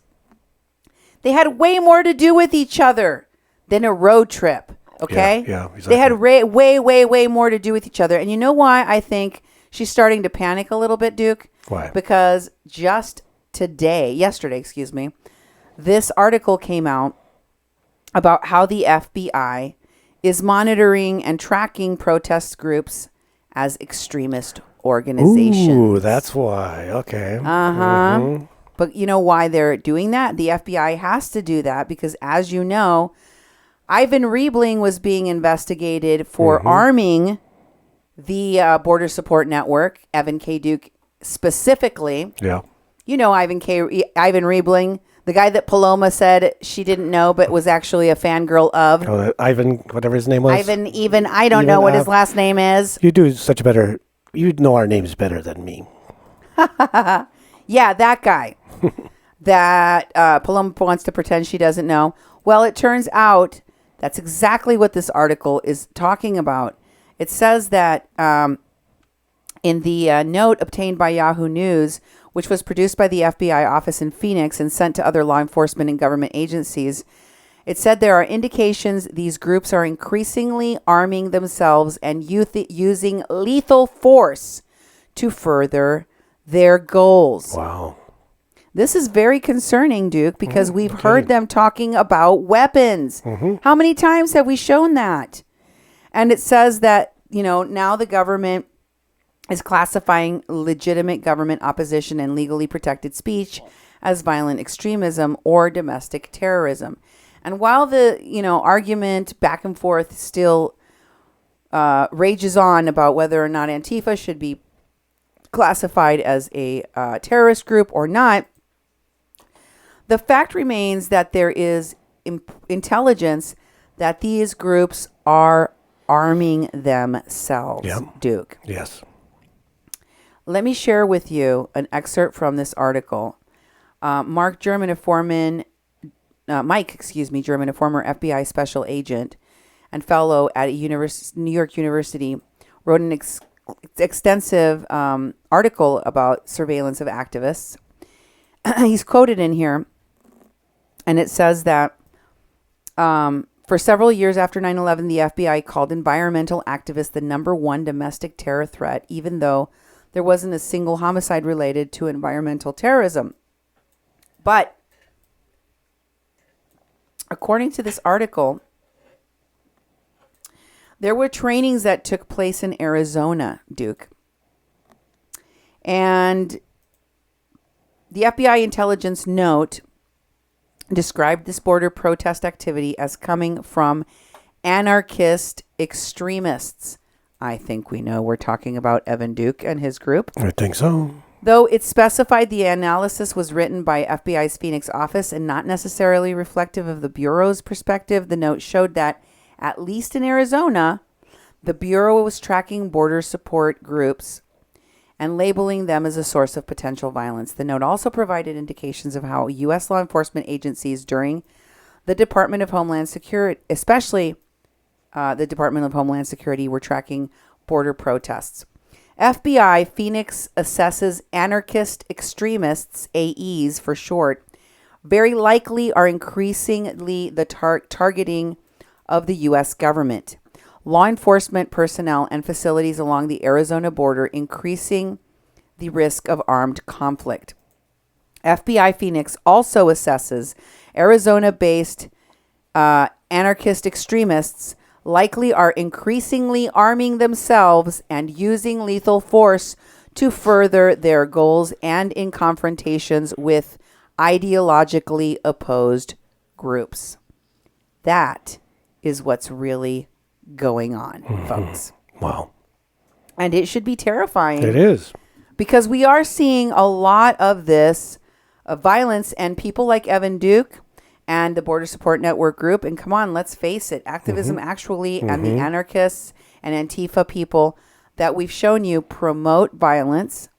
They had way more to do with each other than a road trip, okay? Yeah, exactly. They had way more to do with each other. And you know why I think she's starting to panic a little bit, Duke? Why? Because just yesterday, this article came out about how the FBI is monitoring and tracking protest groups as extremist organizations. Ooh, that's why. Okay. But you know why they're doing that? The FBI has to do that because, as you know, Ivan Riebling was being investigated for arming the Border Support Network, Evan K. Duke specifically. Yeah. You know Ivan Riebling, the guy that Paloma said she didn't know but was actually a fangirl of. Oh, Ivan, whatever his name was. I don't know what his last name is. You do such a better... You know our names better than me. Yeah, that guy that Paloma wants to pretend she doesn't know. Well, it turns out that's exactly what this article is talking about. It says that in the note obtained by Yahoo News, which was produced by the FBI office in Phoenix and sent to other law enforcement and government agencies, it said there are indications these groups are increasingly arming themselves and using lethal force to further their goals. Wow. This is very concerning, Duke, because we've heard them talking about weapons. How many times have we shown that? And it says that, now the government is classifying legitimate government opposition and legally protected speech as violent extremism or domestic terrorism. And while the, argument back and forth still rages on about whether or not Antifa should be classified as a terrorist group or not, the fact remains that there is intelligence that these groups are arming themselves, Duke. Yes. Let me share with you an excerpt from this article. Mike German, a former FBI special agent and fellow at New York University, wrote an extensive article about surveillance of activists. He's quoted in here, and it says that for several years after 9/11, the FBI called environmental activists the #1 domestic terror threat, even though there wasn't a single homicide related to environmental terrorism. But according to this article, there were trainings that took place in Arizona, Duke. And the FBI intelligence note described this border protest activity as coming from anarchist extremists. I think we know we're talking about Evan Duke and his group. I think so. Though it specified the analysis was written by FBI's Phoenix office and not necessarily reflective of the Bureau's perspective, the note showed that, at least in Arizona, the Bureau was tracking border support groups and labeling them as a source of potential violence. The note also provided indications of how U.S. law enforcement agencies during the Department of Homeland Security, especially the Department of Homeland Security, were tracking border protests. FBI Phoenix assesses anarchist extremists, AEs for short, very likely are increasingly the targeting of the U.S. government, law enforcement personnel, and facilities along the Arizona border, increasing the risk of armed conflict. FBI Phoenix also assesses Arizona-based anarchist extremists likely are increasingly arming themselves and using lethal force to further their goals and in confrontations with ideologically opposed groups. That is what's really going on, folks. Wow. And it should be terrifying. It is. Because we are seeing a lot of this violence, and people like Evan Duke and the Border Support Network group, and come on, let's face it, Activism Actually and the anarchists and Antifa people that we've shown you promote violence.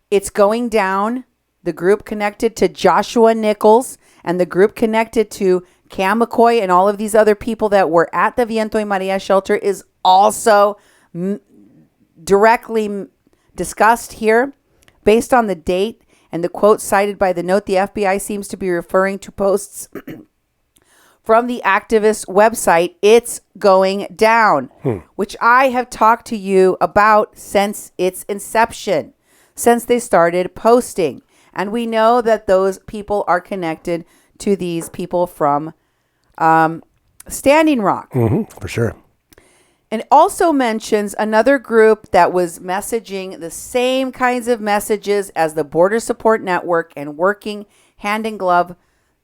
It's going down. The group connected to Joshua Nichols and the group connected to Cam McCoy and all of these other people that were at the Viento y Maria shelter is also directly discussed here. Based on the date and the quote cited by the note, the FBI seems to be referring to posts from the activist website, It's Going Down, which I have talked to you about since its inception, since they started posting. And we know that those people are connected to these people from Standing Rock. For sure. And also mentions another group that was messaging the same kinds of messages as the Border Support Network and working hand in glove,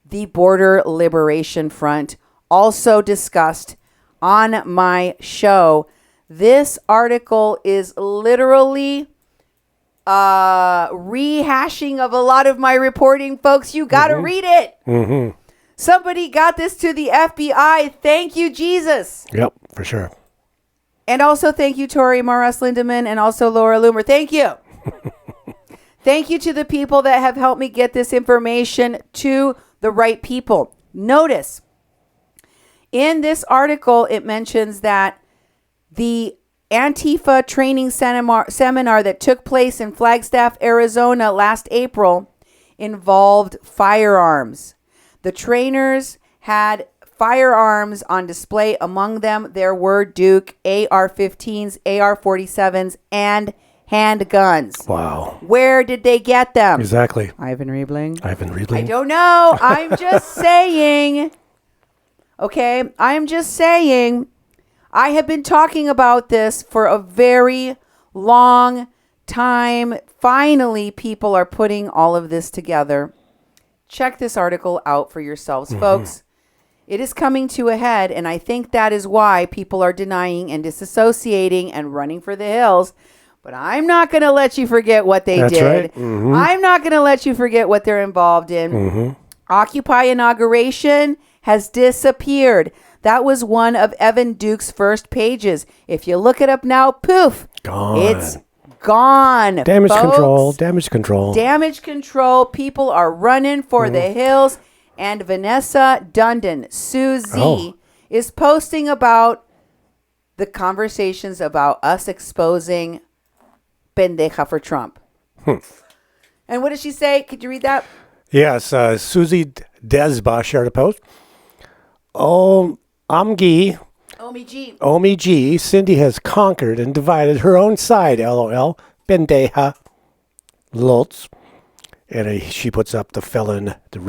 the Border Liberation Front, also discussed on my show. This article is literally rehashing of a lot of my reporting, folks. You got to read it. Somebody got this to the FBI. Thank you, Jesus. Yep, for sure. And also thank you, Tore Maras-Lindeman, and also Laura Loomer. Thank you. Thank you to the people that have helped me get this information to the right people. Notice, in this article, it mentions that the Antifa training seminar that took place in Flagstaff, Arizona last April involved firearms. The trainers had firearms on display. Among them, there were Duke AR-15s, AR-47s, and handguns. Wow. Where did they get them? Exactly. Ivan Riebling? I don't know. I'm just saying. Okay? I'm just saying. I have been talking about this for a very long time. Finally, people are putting all of this together. Check this article out for yourselves, folks. It is coming to a head, and I think that is why people are denying and disassociating and running for the hills. But I'm not going to let you forget what they did. Right. I'm not going to let you forget what they're involved in. Occupy inauguration has disappeared. That was one of Evan Duke's first pages. If you look it up now, poof, Gone. It's gone. Damage folks. control. Damage control. Damage control. People are running for the hills. And Vanessa Dundon, SiouxZ, is posting about the conversations about us exposing pendeja for Trump. And what did she say? Could you read that? Yes. Susie Desba shared a post. Omi G. Cindy has conquered and divided her own side. LOL. Pendeja. Loltz. And she puts up the felon, the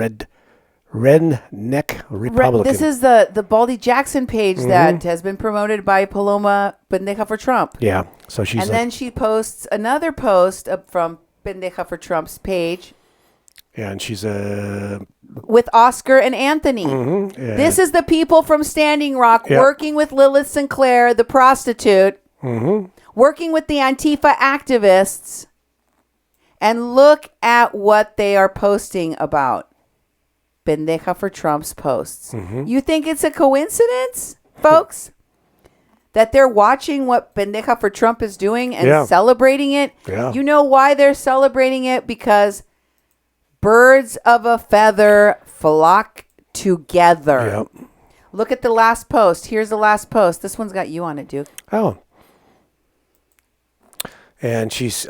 redneck Republican. This is the Baldy Jackson page that has been promoted by Paloma Pendeja for Trump. Yeah. So she's then she posts another post from Pendeja for Trump's page. Yeah, and she's with Oscar and Anthony. yeah. This is the people from Standing Rock Yep. working with Lilith Sinclair, the prostitute, working with the Antifa activists. And look at what they are posting about. Pendeja for Trump's posts. You think it's a coincidence, folks? That they're watching what Pendeja for Trump is doing and celebrating it? Yeah. You know why they're celebrating it? Because birds of a feather flock together. Yep. Look at the last post. Here's the last post. This one's got you on it, Duke. Oh. And she's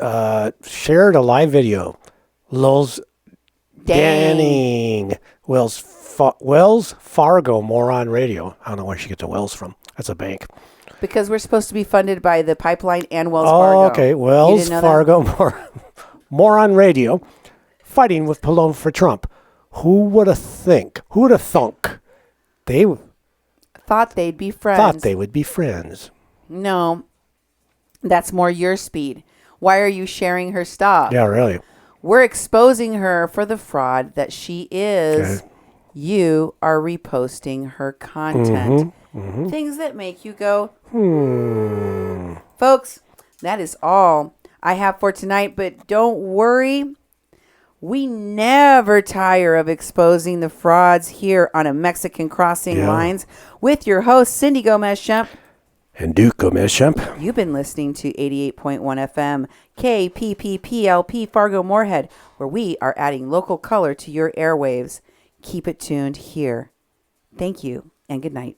shared a live video. Lulz Danning. Wells Fargo Moron Radio. I don't know where she gets the Wells from. That's a bank. Because we're supposed to be funded by the pipeline and Wells Oh, Fargo. okay. You Wells didn't know Fargo Moron Radio. Fighting with Paloma for Trump. Who would have thunk? Who would have thunk? They Thought they'd be friends. thought they would be friends. No. That's more your speed. Why are you sharing her stuff? Yeah, really. We're exposing her for the fraud that she is. Okay. You are reposting her content. Things that make you go, Folks, that is all I have for tonight. But don't worry. We never tire of exposing the frauds here on A Mexican Crossing Lines with your host, Cindy Gomez-Schempp. And Duke Gomez-Schempp. You've been listening to 88.1 FM, KPPPLP Fargo Moorhead, where we are adding local color to your airwaves. Keep it tuned here. Thank you and good night.